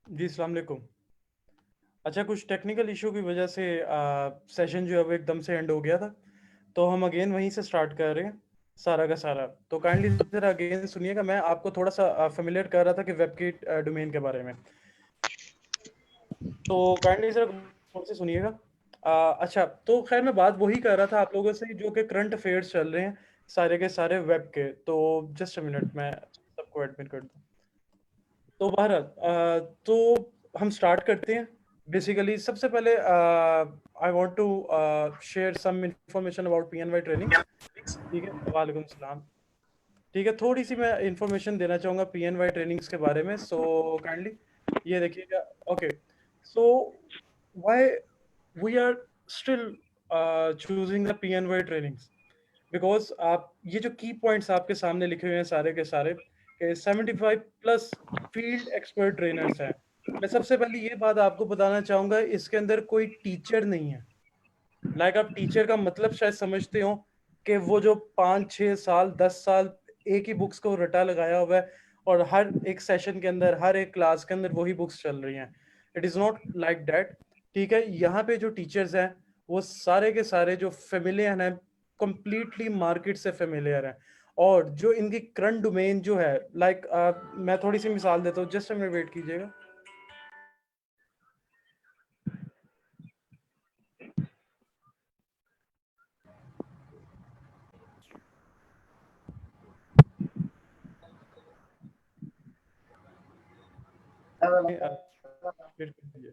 जी, अस्सलाम वालेकुम। अच्छा, कुछ टेक्निकल इशू की वजह से सेशन जो है वो एकदम से एंड हो गया था, तो हम अगेन वहीं से स्टार्ट कर रहे हैं, सारा का सारा। तो काइंडली ज़रा अगेन सुनिएगा, मैं आपको थोड़ा-सा फ़ैमिलियर कर रहा था कि वेब की डोमेन के बारे में। तो काइंडली ज़रा गौर से सुनिएगा। अच्छा, तो खैर मैं बात वही कर रहा था आप लोगों से जो कि करंट अफ़ेयर्स चल रहे हैं, सारे के सारे वेब के। तो जस्ट अ मिनट, मैं सबको एडमिट कर दूँ। तो बहरहाल तो हम स्टार्ट करते हैं। बेसिकली सबसे पहले I want to share some information about PNY trainings. ठीक है, वालेकुम सलाम। ठीक है, थोड़ी सी मैं इंफॉर्मेशन देना चाहूँगा पीएनवाई ट्रेनिंग्स के बारे में। सो काइंडली ये देखिएगा। Okay, so why we are still choosing the PNY trainings, because आप ये जो की पॉइंट्स आपके सामने लिखे हुए हैं सारे के सारे के 75 प्लस फील्ड एक्सपर्ट ट्रेनर्स हैं। मैं सबसे पहले ये बात आपको बताना चाहूंगा, इसके अंदर कोई टीचर नहीं है। आप टीचर का मतलब शायद समझते हो कि वो जो 5 6 साल 10 साल एक ही बुक्स को रटा लगाया हुआ है और हर एक सेशन के अंदर हर एक क्लास के अंदर वही बुक्स चल रही हैं। It is not like that. ठीक है, यहाँ पे जो टीचर्स हैं वो सारे के सारे जो फेमिलियर हैं, कंप्लीटली मार्केट से फेमिलियर हैं। और जो इनकी करंट डोमेन जो है, मैं थोड़ी सी मिसाल देता हूँ, जस्ट मिनट वेट कीजिएगा। वेट कीजिए।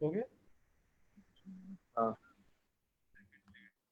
हो गया।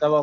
तब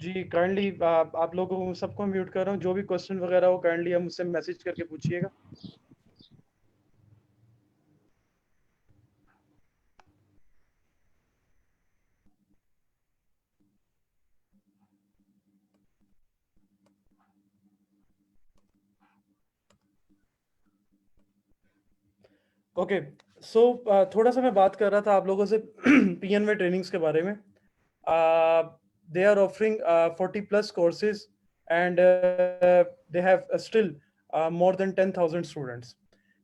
जी, काइंडली आप लोगों को सबको म्यूट कर रहा हूँ। जो भी क्वेश्चन वगैरह हो काइंडली आप मुझसे मैसेज करके पूछिएगा। ओके, सो थोड़ा सा मैं बात कर रहा था आप लोगों से पीएनवे ट्रेनिंग्स के बारे में। They are offering 40 plus courses and they have still more than 10,000 students.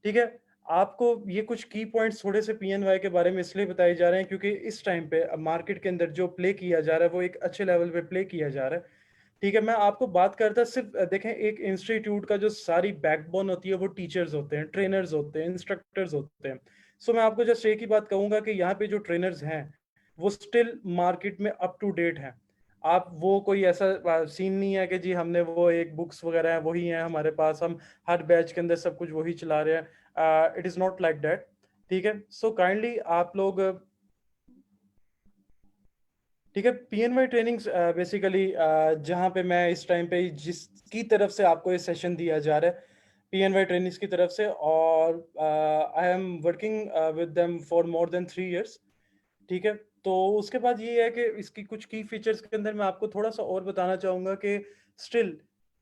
ठीक है, आपको ये कुछ की पॉइंट्स थोड़े से पीएनवाई के बारे में इसलिए बताए जा रहे हैं क्योंकि इस टाइम पे मार्केट के अंदर जो प्ले किया जा रहा है वो एक अच्छे लेवल पे प्ले किया जा रहा है। ठीक है, मैं आपको बात करता सिर्फ देखें, एक इंस्टीट्यूट का जो सारी बैकबोन होती है वो टीचर्स होते हैं, ट्रेनर्स होते हैं, इंस्ट्रक्टर्स होते हैं। सो मैं आपको जस्ट एक ही बात कहूंगा कि यहाँ पे जो ट्रेनर्स हैं वो स्टिल मार्केट में अप टू डेट हैं। आप वो कोई ऐसा सीन नहीं है कि जी हमने वो एक बुक्स वगैरह हैं वही हैं हमारे पास, हम हर बैच के अंदर सब कुछ वही चला रहे हैं। It is not like that. ठीक है, सो काइंडली आप लोग, ठीक है, पीएनवाई ट्रेनिंग्स बेसिकली जहाँ पे मैं इस टाइम पे जिसकी तरफ से आपको ये सेशन दिया जा रहा है पीएनवाई ट्रेनिंग्स की तरफ से, और आई am working with them for more than 3 years. ठीक है, तो उसके बाद ये है कि इसकी कुछ की फीचर्स के अंदर मैं आपको थोड़ा सा और बताना चाहूँगा कि स्टिल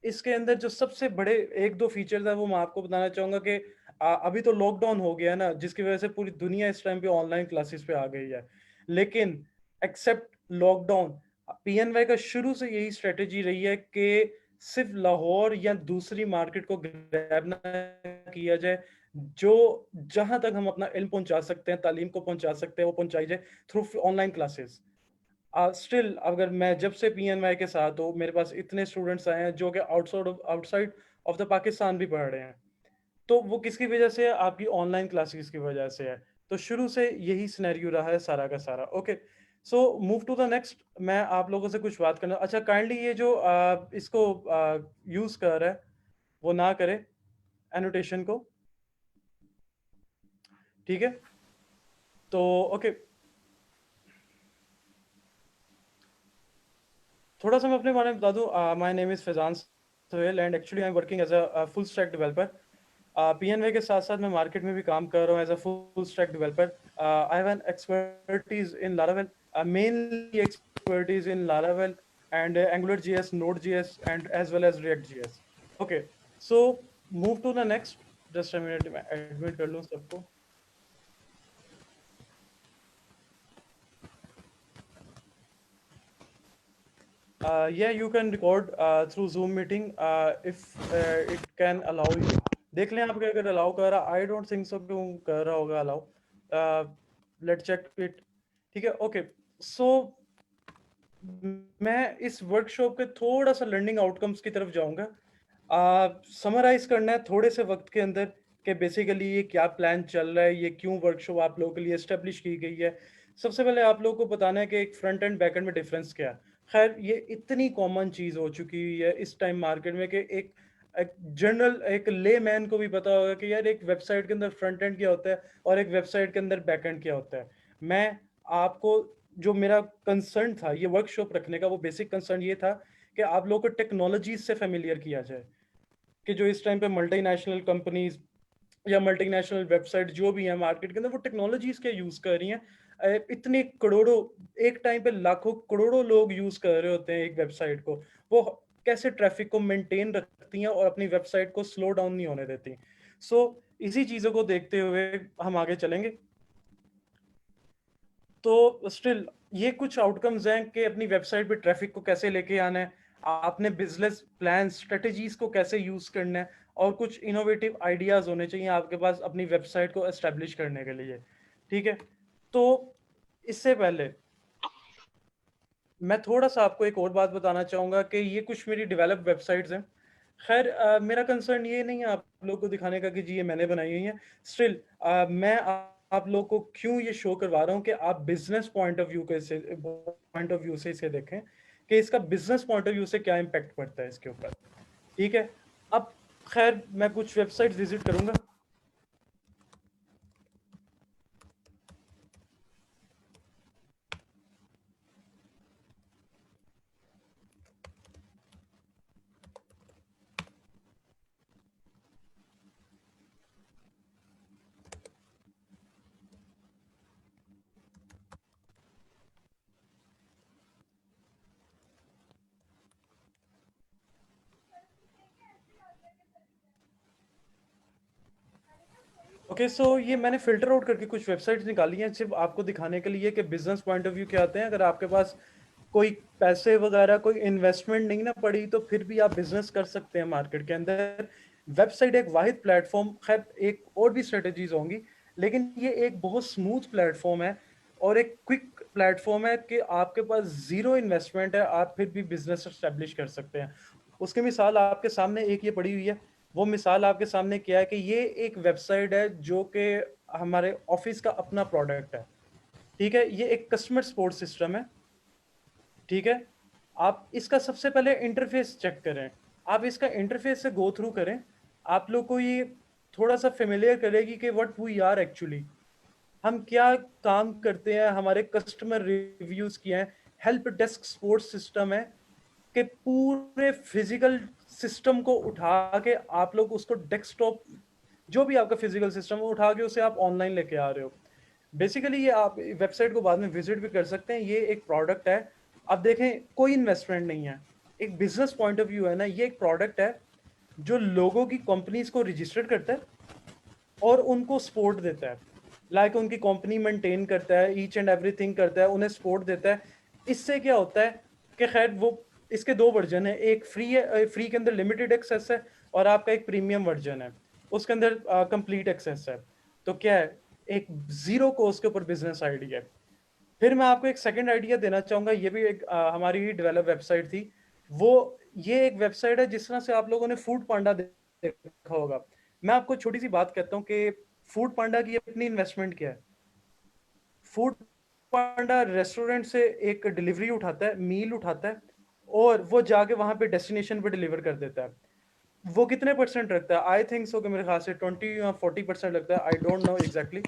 इसके अंदर जो सबसे बड़े एक दो फीचर्स हैं वो मैं आपको बताना चाहूँगा कि अभी तो लॉकडाउन हो गया है ना, जिसकी वजह से पूरी दुनिया इस टाइम पे ऑनलाइन क्लासेस पे आ गई है। लेकिन एक्सेप्ट लॉकडाउन, पीएनवाई का शुरू से यही स्ट्रेटेजी रही है कि सिर्फ लाहौर या दूसरी मार्केट को ग्रैब ना किया जाए। जो जहां तक हम अपना इल्म पहुंचा सकते हैं, तालीम को पहुंचा सकते हैं, वो पहुंचाई जाए थ्रू ऑनलाइन क्लासेस। स्टिल अगर मैं जब से पीएनवाई के साथ हूँ, मेरे पास इतने स्टूडेंट्स आए हैं जो कि आउटसाइड ऑफ द पाकिस्तान भी पढ़ रहे हैं। तो वो किसकी वजह से है? आपकी ऑनलाइन क्लासेस की वजह से है। तो शुरू से यही सिनेरियो रहा है सारा का सारा। Okay, so move to the next. मैं आप लोगों से कुछ बात करना, अच्छा काइंडली ये जो इसको यूज कर रहा है वो ना करे एनोटेशन को। ठीक है, तो ओके, थोड़ा सा मैं अपने बारे में बता दूं। My name is Faizan Sohail and actually I am working as a full stack developer. PNY के साथ साथ मैं मार्केट में भी काम कर रहा हूँ as a full stack developer. I have an expertise in Laravel, mainly expertise in Laravel and Angular JS, Node JS and as well as React JS. Okay, so move to the next. Just a minute, मैं admit कर लूँ सबको। Yeah, you can record through Zoom meeting if it can allow you. देख लें आपके अगर allow कर रहा, I don't think so क्यों कर रहा होगा allow. Let's check it. ठीक है, okay. So मैं इस वर्कशॉप के थोड़ा सा लर्निंग आउटकम्स की तरफ जाऊंगा। समराइज करना है थोड़े से वक्त के अंदर कि बेसिकली ये क्या प्लान चल रहा है, ये क्यों वर्कशॉप आप लोगों के लिए एस्टेब्लिश की गई है। सबसे पहले आप लोगों को बताना है कि एक फ्रंट एंड बैक एंड में डिफरेंस क्या है। खैर ये इतनी कॉमन चीज़ हो चुकी हुई है इस टाइम मार्केट में कि एक जनरल एक ले मैन को भी पता होगा कि यार एक वेबसाइट के अंदर फ्रंट एंड क्या होता है और एक वेबसाइट के अंदर बैक एंड क्या होता है। मैं आपको जो मेरा कंसर्न था ये वर्कशॉप रखने का, वो बेसिक कंसर्न ये था कि आप लोगों को टेक्नोलॉजीज से फेमिलियर किया जाए कि जो इस टाइम पे मल्टीनेशनल कंपनीज या मल्टीनेशनल वेबसाइट जो भी है मार्केट के अंदर वो टेक्नोलॉजीज के यूज कर रही हैं। इतने करोड़ों, एक टाइम पे लाखों करोड़ों लोग यूज कर रहे होते हैं एक वेबसाइट को, वो कैसे ट्रैफिक को मेंटेन रखती हैं और अपनी वेबसाइट को स्लो डाउन नहीं होने देती। सो इसी चीजों को देखते हुए हम आगे चलेंगे। तो स्टिल ये कुछ आउटकम्स हैं कि अपनी वेबसाइट पे ट्रैफिक को कैसे लेके आना है, आपने बिजनेस प्लान स्ट्रेटजीज को कैसे यूज करना है, और कुछ इनोवेटिव आइडियाज होने चाहिए आपके पास अपनी वेबसाइट को एस्टेब्लिश करने के लिए। ठीक है, तो इससे पहले मैं थोड़ा सा आपको एक और बात बताना चाहूंगा कि ये कुछ मेरी डेवलप वेबसाइट्स हैं। खैर मेरा कंसर्न ये नहीं है आप लोग को दिखाने का कि जी ये मैंने बनाई हुई है। स्टिल मैं आप लोग को क्यों ये शो करवा रहा हूँ कि आप बिजनेस पॉइंट ऑफ व्यू से इसे देखें कि इसका बिजनेस पॉइंट ऑफ व्यू से क्या इम्पैक्ट पड़ता है इसके ऊपर। ठीक है, अब खैर मैं कुछ वेबसाइट विजिट करूंगा। ओके, सो ये मैंने फिल्टर आउट करके कुछ वेबसाइट्स निकाली हैं सिर्फ आपको दिखाने के लिए कि बिजनेस पॉइंट ऑफ व्यू क्या आते हैं। अगर आपके पास कोई पैसे वगैरह कोई इन्वेस्टमेंट नहीं ना पड़ी तो फिर भी आप बिजनेस कर सकते हैं मार्केट के अंदर। वेबसाइट एक वाहिद प्लेटफॉर्म, खैर एक और भी स्ट्रेटजीज होंगी, लेकिन ये एक बहुत स्मूथ प्लेटफॉर्म है और एक क्विक प्लेटफॉर्म है कि आपके पास जीरो इन्वेस्टमेंट है, आप फिर भी बिजनेस एस्टेब्लिश कर सकते हैं। उसकी मिसाल आपके सामने एक ये पड़ी हुई है। वो मिसाल आपके सामने क्या है कि ये एक वेबसाइट है जो कि हमारे ऑफिस का अपना प्रोडक्ट है। ठीक है, ये एक कस्टमर सपोर्ट सिस्टम है। ठीक है, आप इसका सबसे पहले इंटरफेस चेक करें, आप इसका इंटरफेस से गो थ्रू करें, आप लोग को ये थोड़ा सा फेमिलियर करेगी कि व्हाट वी आर एक्चुअली, हम क्या काम करते हैं, हमारे कस्टमर रिव्यूज क्या हैं। हेल्प डेस्क सपोर्ट सिस्टम है कि पूरे फिजिकल सिस्टम को उठा के आप लोग उसको डेस्कटॉप, जो भी आपका फिजिकल सिस्टम है उठा के उसे आप ऑनलाइन लेके आ रहे हो। बेसिकली ये आप वेबसाइट को बाद में विजिट भी कर सकते हैं, ये एक प्रोडक्ट है। अब देखें कोई इन्वेस्टमेंट नहीं है, एक बिजनेस पॉइंट ऑफ व्यू है ना, ये एक प्रोडक्ट है जो लोगों की कंपनीज को रजिस्टर करता है और उनको सपोर्ट देता है। लाइक उनकी कंपनी मेंटेन करता है, ईच एंड एवरीथिंग करता है, उन्हें सपोर्ट देता है। इससे क्या होता है कि खैर वो इसके दो वर्जन है, एक फ्री है, फ्री के अंदर लिमिटेड एक्सेस है, और आपका एक प्रीमियम वर्जन है उसके अंदर कंप्लीट एक्सेस है। तो क्या है, एक जीरो कॉस्ट के ऊपर बिजनेस आइडिया है। फिर मैं आपको एक सेकंड आइडिया देना चाहूंगा, ये भी एक हमारी ही डेवलप वेबसाइट थी। वो ये एक वेबसाइट है जिस तरह से आप लोगों ने फूड पांडा देखा होगा। मैं आपको छोटी सी बात कहता हूँ कि फूड पांडा की अपनी इन्वेस्टमेंट क्या है। फूड पांडा रेस्टोरेंट से एक डिलीवरी उठाता है, मील उठाता है, और वो जाके वहां पे डेस्टिनेशन पे डिलीवर कर देता है। वो कितने परसेंट रखता है, आई थिंक सो कि मेरे ख्याल से 20 या 40% लगता है, I don't know exactly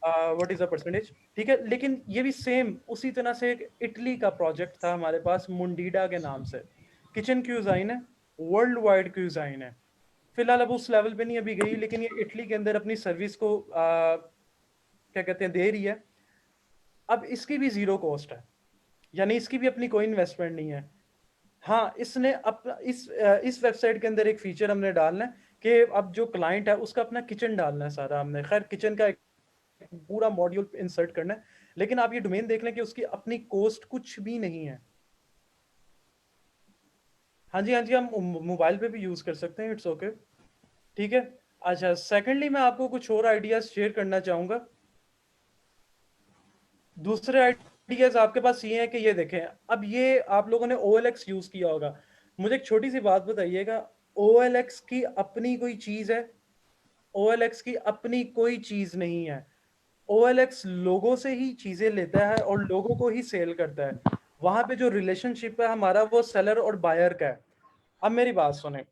what is the percentage. ठीक है, लेकिन ये भी सेम उसी तरह से एक इटली का प्रोजेक्ट था हमारे पास मुंडीडा के नाम से। किचन क्यूजाइन है, वर्ल्ड वाइड क्यूजाइन है। फिलहाल अब उस लेवल पे नहीं अभी गई, लेकिन ये इटली के अंदर अपनी सर्विस को क्या कहते हैं दे रही है। अब इसकी भी जीरो कॉस्ट है, यानी इसकी भी अपनी कोई इन्वेस्टमेंट नहीं है। हाँ, इसने अपना इस वेबसाइट के अंदर एक फीचर हमने डालना है कि अब जो क्लाइंट है उसका अपना किचन डालना है सारा, हमने खैर किचन का एक पूरा मॉड्यूल इंसर्ट करना है। लेकिन आप ये डोमेन देख लें कि उसकी अपनी कॉस्ट कुछ भी नहीं है। हाँ जी, हाँ जी, हम मोबाइल पे भी यूज़ कर सकते हैं, इट्स ओके। ठीक है। अच्छा, सेकंडली मैं आपको कुछ और आइडियाज़ शेयर करना चाहूँगा। दूसरे आइडियाज़ आपके पास ये हैं कि ये देखें, अब ये आप लोगों ने OLX यूज़ किया होगा। मुझे एक छोटी-सी बात बताइएगा, OLX की अपनी कोई चीज़ है? OLX की अपनी कोई चीज़ नहीं है। OLX लोगों से ही चीज़ें लेता है और लोगों को ही सेल करता है। वहाँ पे जो रिलेशनशिप है हमारा, वो सेलर और बायर का है। अब मेरी बात सुनें,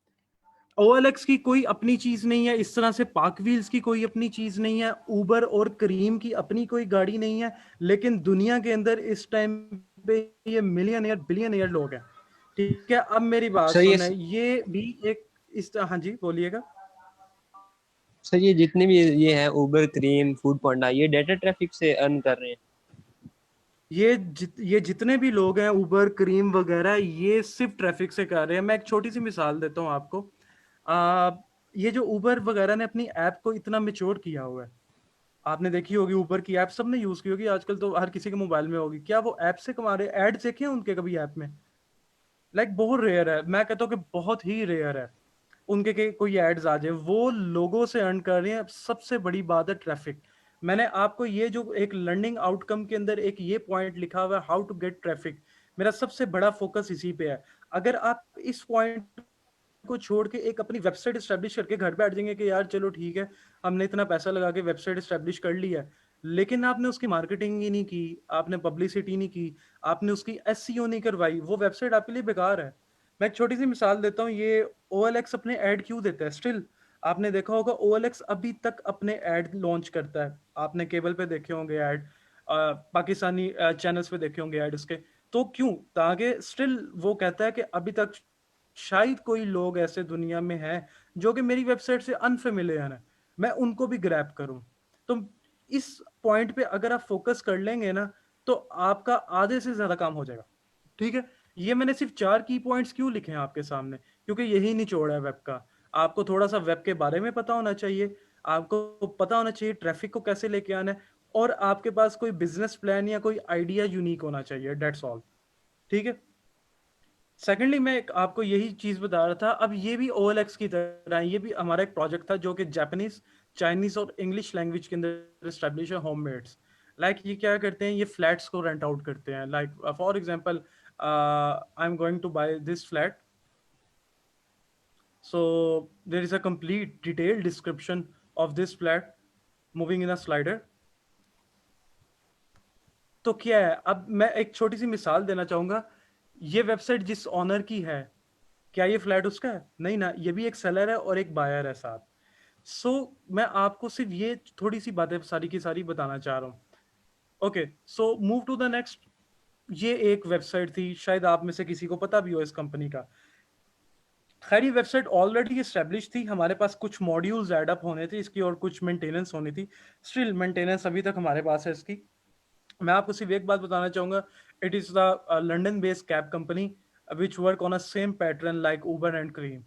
OLX की कोई अपनी चीज नहीं है, इस तरह से पार्क व्हील्स की कोई अपनी चीज नहीं है, उबर और करीम की अपनी कोई गाड़ी नहीं है, लेकिन दुनिया के अंदर इस टाइम पे ये मिलियनियर बिलियनियर लोग हैं। ठीक है, अब मेरी बात सर सुने, ये भी एक हाँ जी बोलिएगा। ये जितने भी ये हैं उबर, क्रीम, फूड पांडा, ये डेटा ट्रैफिक से अर्न कर रहे हैं। ये जितने भी लोग हैं, उबर करीम वगैरह, ये सिर्फ ट्रैफिक से कर रहे हैं। मैं एक छोटी सी मिसाल देता हूँ आपको। आ, ये जो उबर वगैरह ने अपनी ऐप को इतना मेच्योर किया हुआ है, आपने देखी होगी ऊबर की ऐप, सबने यूज की होगी, आजकल तो हर किसी के मोबाइल में होगी। क्या वो ऐप से कमा रहे? एड्स देखे हैं उनके कभी ऐप में? बहुत रेयर है, मैं कहता हूँ कि बहुत ही रेयर है उनके के कोई एड्स आ जाए। वो लोगों से अर्न कर रहे हैं। सबसे बड़ी बात है ट्रैफिक। मैंने आपको ये जो एक लर्निंग आउटकम के अंदर एक ये पॉइंट लिखा हुआ है, हाउ टू गेट ट्रैफिक, मेरा सबसे बड़ा फोकस इसी पे है। अगर आप इस पॉइंट को छोड़ के एक अपनी वेबसाइट एस्टेब्लिश करके घर बैठ जाएंगे कि यार चलो ठीक है, हमने इतना पैसा लगा के वेबसाइट एस्टेब्लिश कर ली है, लेकिन आपने उसकी मार्केटिंग ही नहीं की, आपने पब्लिसिटी नहीं की, आपने उसकी एसईओ नहीं करवाई, वो वेबसाइट आपके लिए बेकार है। मैं एक छोटी सी मिसाल देता हूँ, ये OLX अपने ऐड क्यों देता है स्टिल? आपने देखा होगा OLX अभी तक अपने ऐड लॉन्च करता है। आपने केबल पे देखे होंगे ऐड, पाकिस्तानी चैनल्स पे देखे होंगे ऐड उसके। तो क्यों? ताकि स्टिल वो कहता है कि अभी तक शायद कोई लोग ऐसे दुनिया में हैं जो कि मेरी वेबसाइट से अनफेमिलियर है, मैं उनको भी ग्रैब करूं। तो इस पॉइंट पे अगर आप फोकस कर लेंगे ना, तो आपका आधे से ज्यादा काम हो जाएगा। ठीक है, ये मैंने सिर्फ 4 की पॉइंट्स क्यों लिखे हैं आपके सामने, क्योंकि यही निचोड़ है वेब का। आपको थोड़ा सा वेब के बारे में पता होना चाहिए, आपको पता होना चाहिए ट्रैफिक को कैसे लेके आना है, और आपके पास कोई बिजनेस प्लान या कोई आइडिया यूनिक होना चाहिए, डेट्स ऑल। ठीक है। सेकेंडली मैं आपको यही चीज बता रहा था, अब ये भी OLX की तरह है, ये भी हमारा एक प्रोजेक्ट था जो कि जापानीज, चाइनीज और इंग्लिश लैंग्वेज के अंदर एस्टेब्लिश है, होममेड्स। ये क्या करते हैं, ये फ्लैट्स को रेंट आउट करते हैं। For example, I am going to buy this flat, so there is a complete detailed description of this flat moving in a slider। तो क्या है, अब मैं एक छोटी सी मिसाल देना चाहूंगा। ये वेबसाइट जिस ऑनर की है, क्या ये फ्लैट उसका है? नहीं ना, ये भी एक सेलर है और एक बायर है साथ। सो मैं आपको सिर्फ ये थोड़ी सी बातें सारी की सारी बताना चाह रहा हूँ। Okay, so move to the next. ये एक वेबसाइट थी, शायद आप में से किसी को पता भी हो इस कंपनी का। खैर, ये वेबसाइट ऑलरेडी एस्टेब्लिश थी, हमारे पास कुछ मॉड्यूल्स ऐड अप होने थे इसकी और कुछ मेंटेनेंस होनी थी। स्टिल मेंटेनेंस अभी तक हमारे पास है इसकी। मैं आपको सिर्फ एक बात बताना चाहूंगा, it is the London based cab company which work on a same pattern like Uber and cream.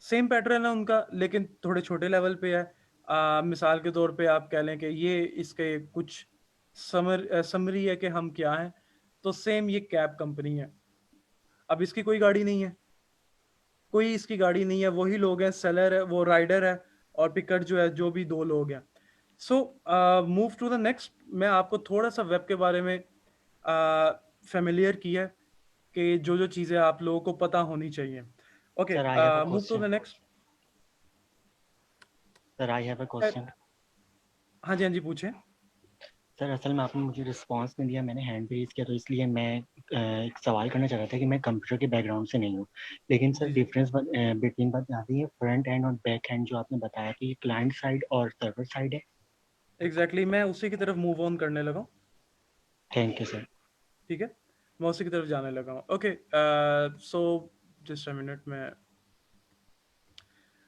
Same pattern है उनका, लेकिन थोड़े छोटे लेवल पे है। मिसाल के तौर पे आप कह लें कि ये इसके कुछ समरी है कि हम क्या हैं। तो सेम ये कैब कंपनी है। अब इसकी कोई गाड़ी नहीं है, कोई इसकी गाड़ी नहीं है, वही लोग हैं, सेलर है, वो राइडर है, और पिकर जो है, जो भी दो लोग हैं। So move to the next. मैं आपको थोड़ा सा वेब के बारे में फेमिलियर किया कि जो जो चीज़ें आप लोगों को पता होनी चाहिए। Okay, Sir, I have a move to the question. Next. Sir, I have a question. हाँ जी, हाँ जी, पूछें। सर असल में आपने मुझे रिस्पांस नहीं दिया, मैंने हैंड रेज किया, तो इसलिए मैं एक सवाल करना चाह रहा था कि मैं कंप्यूटर के बैकग्राउंड से नहीं हूँ, लेकिन सर जी जी, डिफरेंस बिटवीन बात आती है फ्रंट एंड और बैक एंड, जो आपने बताया कि ये क्लाइंट साइड और सर्वर साइड है। एग्जैक्टली, मैं उसी की तरफ मूव ऑन करने लगा हूँ। Thank you sir. ठीक है, मैं उसी की तरफ जाने लगा हूँ। Okay, so just a minute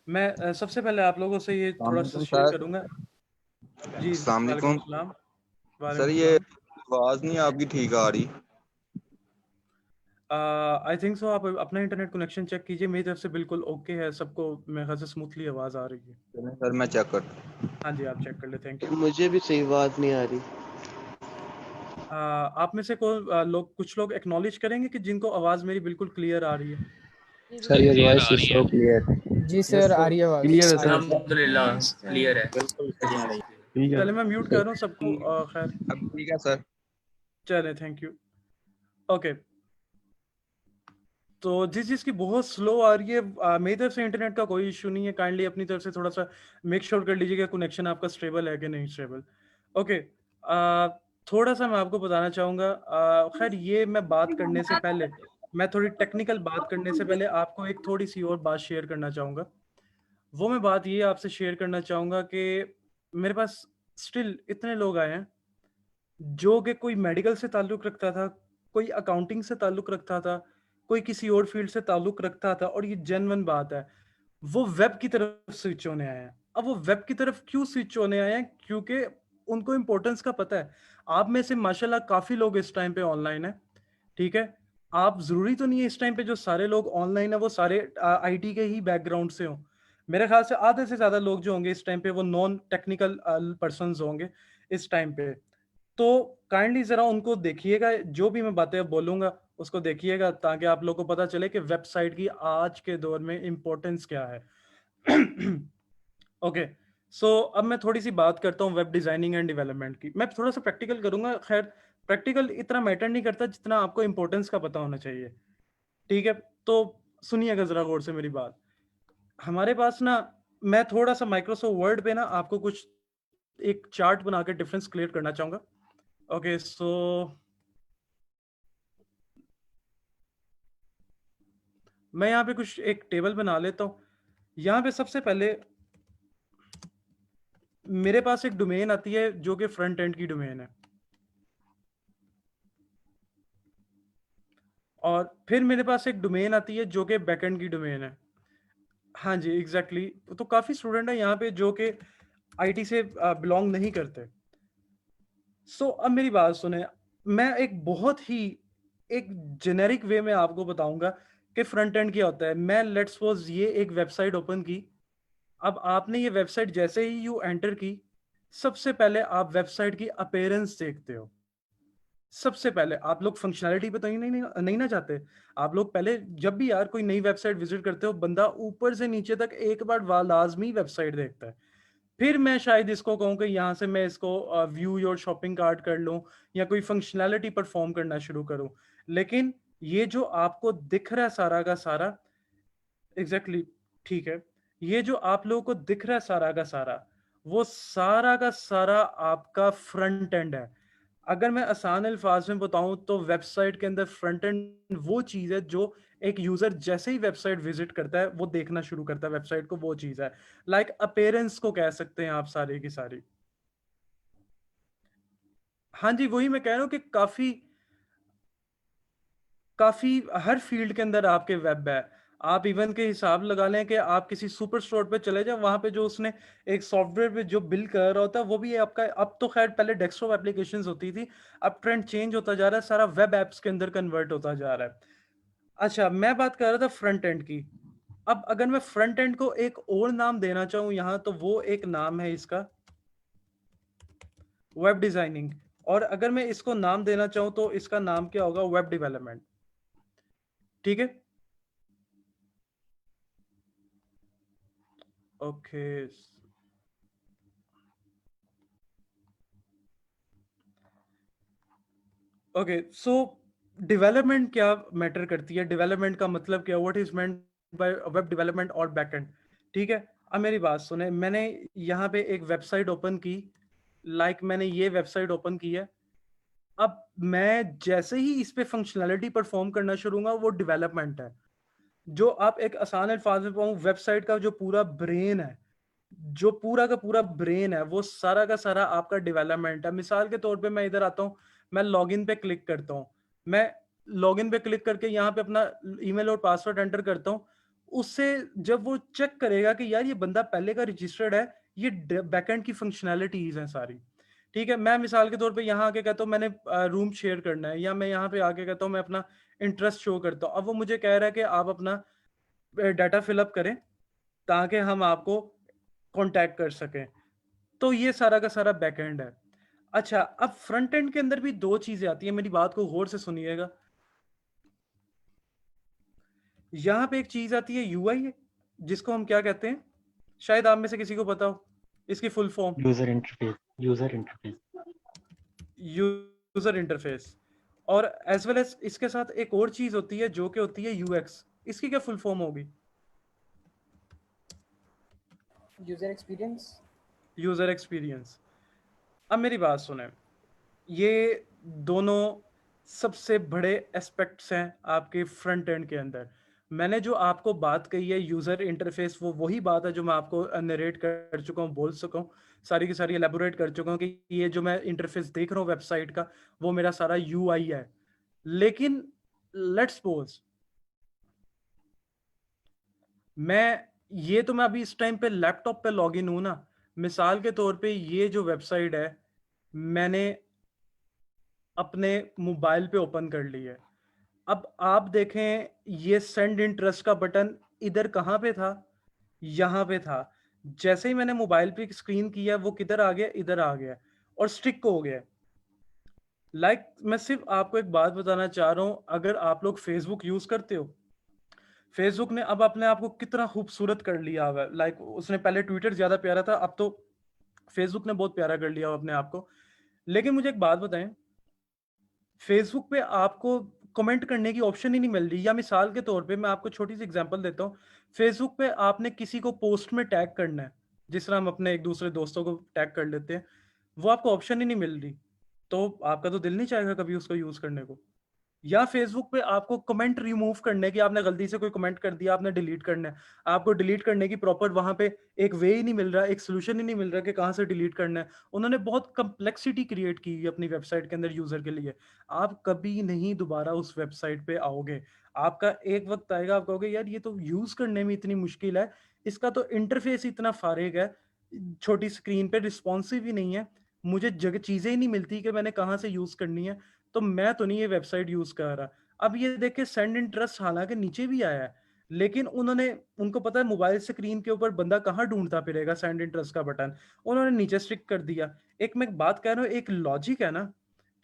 में सबसे पहले आप लोगों से ये थोड़ा सा शेयर सर करूंगा। जी, अस्सलाम वालेकुम वालेकुम। अस्सलाम। सर वालेकुम ये अस्सलाम। आवाज नहीं आपकी ठीक आ रही। आई थिंक सो, आप अपना इंटरनेट कनेक्शन चेक कीजिए, मेरी तरफ से बिल्कुल ओके है सबको, मेरे ख्याल से स्मूथली आवाज़ आ रही है। चलें सर मैं चेक करता हाँ जी, आप चेक कर ले, थैंक यू। मुझे भी सही बात नहीं आ रही। आप में से कुछ लोग एक्नॉलेज करेंगे कि जिनको आवाज़ मेरी बिल्कुल क्लियर आ रही है? Sir your voice is so clear. जी सर आ रही है आवाज। क्लियर है सर। अल्हम्दुलिल्लाह क्लियर है। बिल्कुल सही आ रही है। ठीक है चले मैं म्यूट कर रहा हूँ सबको। खैर अब ठीक है सर। चले, थैंक यू। ओके, तो जिस चीज़ की बहुत स्लो आ रही है, मेरी तरफ से इंटरनेट का कोई इशू नहीं है। काइंडली अपनी तरफ से थोड़ा सा मेक श्योर कर लीजिएगा कनेक्शन आपका स्टेबल है कि नहीं स्टेबल। ओके, थोड़ा सा मैं आपको बताना चाहूँगा। खैर ये मैं बात करने से पहले, मैं थोड़ी टेक्निकल बात करने से पहले आपको एक थोड़ी सी और बात शेयर करना चाहूँगा। वो मैं बात ये आपसे शेयर करना चाहूँगा कि मेरे पास स्टिल इतने लोग आए हैं जो कि कोई मेडिकल से ताल्लुक़ रखता था, कोई अकाउंटिंग से ताल्लुक़ रखता था, कोई किसी और फ़ील्ड से ताल्लुक़ रखता था, और ये जेन्युइन बात है, वो वेब की तरफ स्विच होने आए हैं। अब वो वेब की तरफ क्यों स्विच होने आए हैं? क्योंकि उनको इम्पोर्टेंस का पता है। आप में से माशाल्लाह काफ़ी लोग इस टाइम पे ऑनलाइन हैं, ठीक है? आप ज़रूरी तो नहीं है इस टाइम पे जो सारे लोग ऑनलाइन हैं वो सारे आईटी के ही बैकग्राउंड से हों। मेरे ख़्याल से आधे से ज़्यादा लोग जो होंगे इस टाइम पे वो नॉन टेक्निकल पर्सन्स होंगे इस टाइम पे। तो काइंडली ज़रा उनको देखिएगा, जो भी मैं बातें बोलूँगा उसको देखिएगा, ताकि आप लोगों को पता चले कि वेबसाइट की आज के दौर में इम्पोर्टेंस क्या है। ओके, सो अब मैं थोड़ी सी बात करता हूँ वेब डिज़ाइनिंग एंड डेवलपमेंट की। मैं थोड़ा सा प्रैक्टिकल करूँगा। खैर प्रैक्टिकल इतना मैटर नहीं करता जितना आपको इम्पोर्टेंस का पता होना चाहिए, ठीक है? तो सुनिएगा ज़रा गौर से मेरी बात। हमारे पास ना, मैं थोड़ा सा माइक्रोसॉफ्ट वर्ड पे ना आपको कुछ एक चार्ट बना के डिफरेंस क्लियर करना चाहूँगा। ओके, सो मैं यहाँ पे कुछ एक टेबल बना लेता हूँ। यहाँ पे सबसे पहले मेरे पास एक डोमेन आती है जो कि फ्रंट एंड की डोमेन है, और फिर मेरे पास एक डोमेन आती है जो कि बैक एंड की डोमेन है। हाँ जी, एग्जैक्टली। तो काफ़ी स्टूडेंट है यहाँ पे जो कि आईटी से बिलोंग नहीं करते। सो अब मेरी बात सुने, मैं एक बहुत ही एक जेनेरिक वे में आपको बताऊंगा कि फ्रंट एंड क्या होता है। मैं लेट्स सपोज ये एक वेबसाइट ओपन की। अब आपने ये वेबसाइट जैसे ही यू एंटर की, सबसे पहले आप वेबसाइट की अपीयरेंस देखते हो। सबसे पहले आप लोग फंक्शनैलिटी पे तो नहीं ना जाते। आप लोग पहले जब भी यार कोई नई वेबसाइट विजिट करते हो, बंदा ऊपर से नीचे तक एक बार लाजमी वेबसाइट देखता है। फिर मैं शायद इसको कहूँ कि यहाँ से मैं इसको व्यू योर शॉपिंग कार्ट कर लूँ या कोई फंक्शनैलिटी परफॉर्म करना शुरू करूँ। लेकिन ये जो आपको दिख रहा है सारा का सारा, एग्जैक्टली, ठीक है, ये जो आप लोगों को दिख रहा है सारा का सारा, वो सारा का सारा आपका फ्रंट एंड है। अगर मैं आसान अल्फाज में बताऊं तो वेबसाइट के अंदर फ्रंट एंड वो चीज़ है जो एक यूज़र जैसे ही वेबसाइट विजिट करता है वो देखना शुरू करता है वेबसाइट को, वो चीज़ है। लाइक अपीयरेंस को कह सकते हैं आप सारी की सारी। हाँ जी, वही मैं कह रहा हूँ कि काफ़ी काफ़ी हर फील्ड के अंदर आपके वेब है। आप इवन के हिसाब लगा लें कि आप किसी सुपर स्टोर पे चले जाएं, वहाँ पे जो उसने एक सॉफ्टवेयर पे जो बिल कर रहा होता है वो भी आपका। अब तो खैर पहले डेस्कटॉप एप्लीकेशंस होती थी, अब ट्रेंड चेंज होता जा रहा है, सारा वेब एप्स के अंदर कन्वर्ट होता जा रहा है। अच्छा, मैं बात कर रहा था फ्रंट एंड की। अब अगर मैं फ्रंट एंड को एक और नाम देना चाहूँ यहाँ, तो वो एक नाम है इसका वेब डिजाइनिंग। और अगर मैं इसको नाम देना चाहूँ तो इसका नाम क्या होगा? Web development. ठीक है, ओके। ओके, सो डेवलपमेंट क्या मैटर करती है? डेवलपमेंट का मतलब क्या? What is meant by web development और बैकएंड? ठीक है, अब मेरी बात सुने। मैंने यहाँ पे एक वेबसाइट ओपन की, मैंने ये वेबसाइट ओपन की है। अब मैं जैसे ही इस पे फंक्शनैलिटी परफॉर्म करना शुरू होगा, वो डेवलपमेंट है। जो आप एक आसान अल्फाज में पाऊँ, वेबसाइट का जो पूरा ब्रेन है, जो पूरा का पूरा ब्रेन है, वो सारा का सारा आपका डेवलपमेंट है। मिसाल के तौर पे मैं इधर आता हूँ, मैं लॉगिन पे क्लिक करता हूँ। मैं लॉगिन पे क्लिक करके यहाँ पे अपना ईमेल और पासवर्ड एंटर करता हूँ। उससे जब वो चेक करेगा कि यार ये बंदा पहले का रजिस्टर्ड है, ये बैकएंड की फंक्शनैलिटीज हैं सारी। ठीक है, मैं मिसाल के तौर पे यहाँ आके कहता हूँ मैंने रूम शेयर करना है, या मैं यहाँ पे आके कहता हूँ मैं अपना इंटरेस्ट शो करता हूँ। अब वो मुझे कह रहा है कि आप अपना डाटा फिलअप करें ताकि हम आपको कांटेक्ट कर सकें। तो ये सारा का सारा बैकएंड है। अच्छा, अब फ्रंट एंड के अंदर भी दो चीजें आती हैं, मेरी बात को गौर से सुनिएगा। यहाँ पे एक चीज आती है यूआई है, जिसको हम क्या कहते हैं, शायद आप में से किसी को पता हो इसकी full form. User interface, user interface. User interface. और एज वेल एज इसके साथ एक और चीज होती है जो कि होती है यूएक्स। इसकी क्या फुल फॉर्म होगी? User experience. User experience. अब मेरी बात सुने, ये दोनों सबसे बड़े एस्पेक्ट्स हैं आपके फ्रंट एंड के अंदर। मैंने जो आपको बात कही है यूजर इंटरफेस, वो वही बात है जो मैं आपको नरेट कर चुका हूँ, बोल चुका हूँ, सारी की सारी एलेबोरेट कर चुका हूँ कि ये जो मैं इंटरफेस देख रहा हूँ वेबसाइट का, वो मेरा सारा यूआई है। लेकिन लेट्स सपोज मैं अभी इस टाइम पे लैपटॉप पे लॉग इन हूं ना, मिसाल के तौर पे ये जो वेबसाइट है मैंने अपने मोबाइल पे ओपन कर ली है। अब आप देखें ये सेंड इंटरेस्ट का बटन इधर कहाँ पे था? यहाँ पे था। जैसे ही मैंने मोबाइल पे स्क्रीन किया वो किधर आ गया? इधर आ गया और स्टिक हो गया। मैं सिर्फ आपको एक बात बताना चाह रहा हूँ, अगर आप लोग फेसबुक यूज करते हो, फेसबुक ने अब अपने आप को कितना खूबसूरत कर लिया हुआ है। उसने पहले ट्विटर ज्यादा प्यारा था, अब तो फेसबुक ने बहुत प्यारा कर लिया अपने आप को। लेकिन मुझे एक बात बताएं, फेसबुक पे आपको कमेंट करने की ऑप्शन ही नहीं मिल रही। या मिसाल के तौर पे मैं आपको छोटी सी एग्जांपल देता हूँ, फेसबुक पे आपने किसी को पोस्ट में टैग करना है, जिस तरह हम अपने एक दूसरे दोस्तों को टैग कर लेते हैं, वो आपको ऑप्शन ही नहीं मिल रही, तो आपका तो दिल नहीं चाहेगा कभी उसको यूज करने को। या फेसबुक पे आपको कमेंट रिमूव करने की, आपने गलती से कोई कमेंट कर दिया, आपने डिलीट करना है, आपको डिलीट करने की प्रॉपर वहां पे एक वे ही नहीं मिल रहा, एक सोल्यूशन ही नहीं मिल रहा कि कहां से डिलीट करना है। उन्होंने बहुत कम्प्लेक्सिटी क्रिएट की है अपनी वेबसाइट के अंदर यूजर के लिए। आप कभी नहीं दोबारा उस वेबसाइट पे आओगे। आपका एक वक्त आएगा, आप कहोगे यार ये तो यूज करने में इतनी मुश्किल है, इसका तो इंटरफेस इतना फारिग है, छोटी स्क्रीन पे रिस्पॉन्सिव ही नहीं है, मुझे जगह चीजें ही नहीं मिलती कि मैंने कहाँ से यूज करनी है, तो मैं तो नहीं ये वेबसाइट यूज कर रहा। अब ये देखिए सेंड इंटरेस्ट हालांकि नीचे भी आया है, लेकिन उनको पता है मोबाइल स्क्रीन के ऊपर बंदा कहाँ ढूंढता फिरेगा सेंड इंटरेस्ट का बटन, उन्होंने नीचे स्टिक कर दिया। एक मैं बात कह रहा हूँ, एक लॉजिक है ना,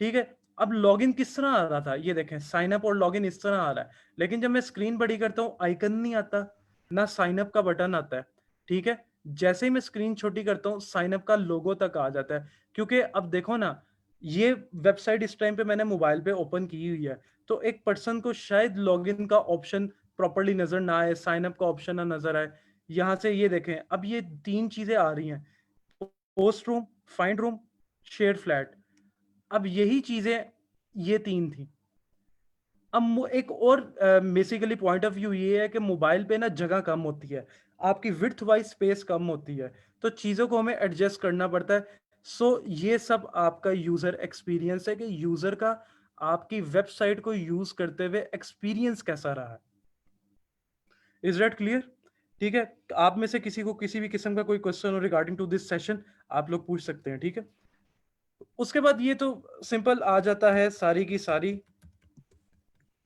ठीक है। अब लॉगिन किस तरह आ रहा था, ये देखें साइन अप और लॉगिन इस तरह आ रहा है, लेकिन जब मैं स्क्रीन बड़ी करता हूँ आइकन नहीं आता, ना साइन अप का बटन आता है, ठीक है। जैसे ही मैं स्क्रीन छोटी करता हूँ साइन अप का लोगो तक आ जाता है। क्योंकि अब देखो ना, ये वेबसाइट इस टाइम पे मैंने मोबाइल पे ओपन की हुई है, तो एक पर्सन को शायद लॉगिन का ऑप्शन प्रॉपर्ली नजर ना आए, साइन अप का ऑप्शन ना नजर आए। यहाँ से ये देखें, अब ये तीन चीजें आ रही हैं, post room, find room, share flat. अब यही चीजें ये तीन थी। अब एक और बेसिकली पॉइंट ऑफ व्यू ये है कि मोबाइल पे ना जगह कम होती है, आपकी विड्थ वाइज स्पेस कम होती है, तो चीज़ों को हमें एडजस्ट करना पड़ता है। सो ये सब आपका यूज़र एक्सपीरियंस है कि यूज़र का आपकी वेबसाइट को यूज़ करते हुए एक्सपीरियंस कैसा रहा है। Is that clear? ठीक है, आप में से किसी को किसी भी किस्म का कोई क्वेश्चन हो रिगार्डिंग टू दिस सेशन, आप लोग पूछ सकते हैं, ठीक है। उसके बाद ये तो सिंपल आ जाता है सारी की सारी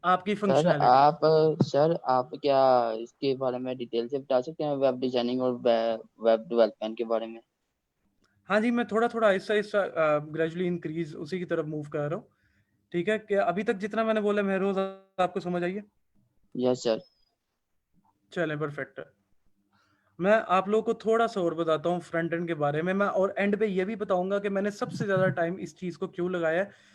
आपकी फंक्शनैलिटी। सर आप क्या इसके बारे में डिटेल से बता सकते हैं, वेब डिजाइनिंग और वेब डेवलपमेंट के बारे में? हाँ जी, मैं थोड़ा थोड़ा आहिस्ता आहिस्ता ग्रेजुअली इंक्रीज उसी की तरफ मूव कर रहा हूँ, ठीक है। कि अभी तक जितना मैंने बोला महरोज आपको समझ आई है? Yes sir. चलें, परफेक्ट है। मैं आप लोगों को थोड़ा सा और बताता हूँ फ्रंट एंड के बारे में, मैं और एंड पे ये भी बताऊंगा कि मैंने सबसे ज्यादा टाइम इस चीज को क्यों लगाया है।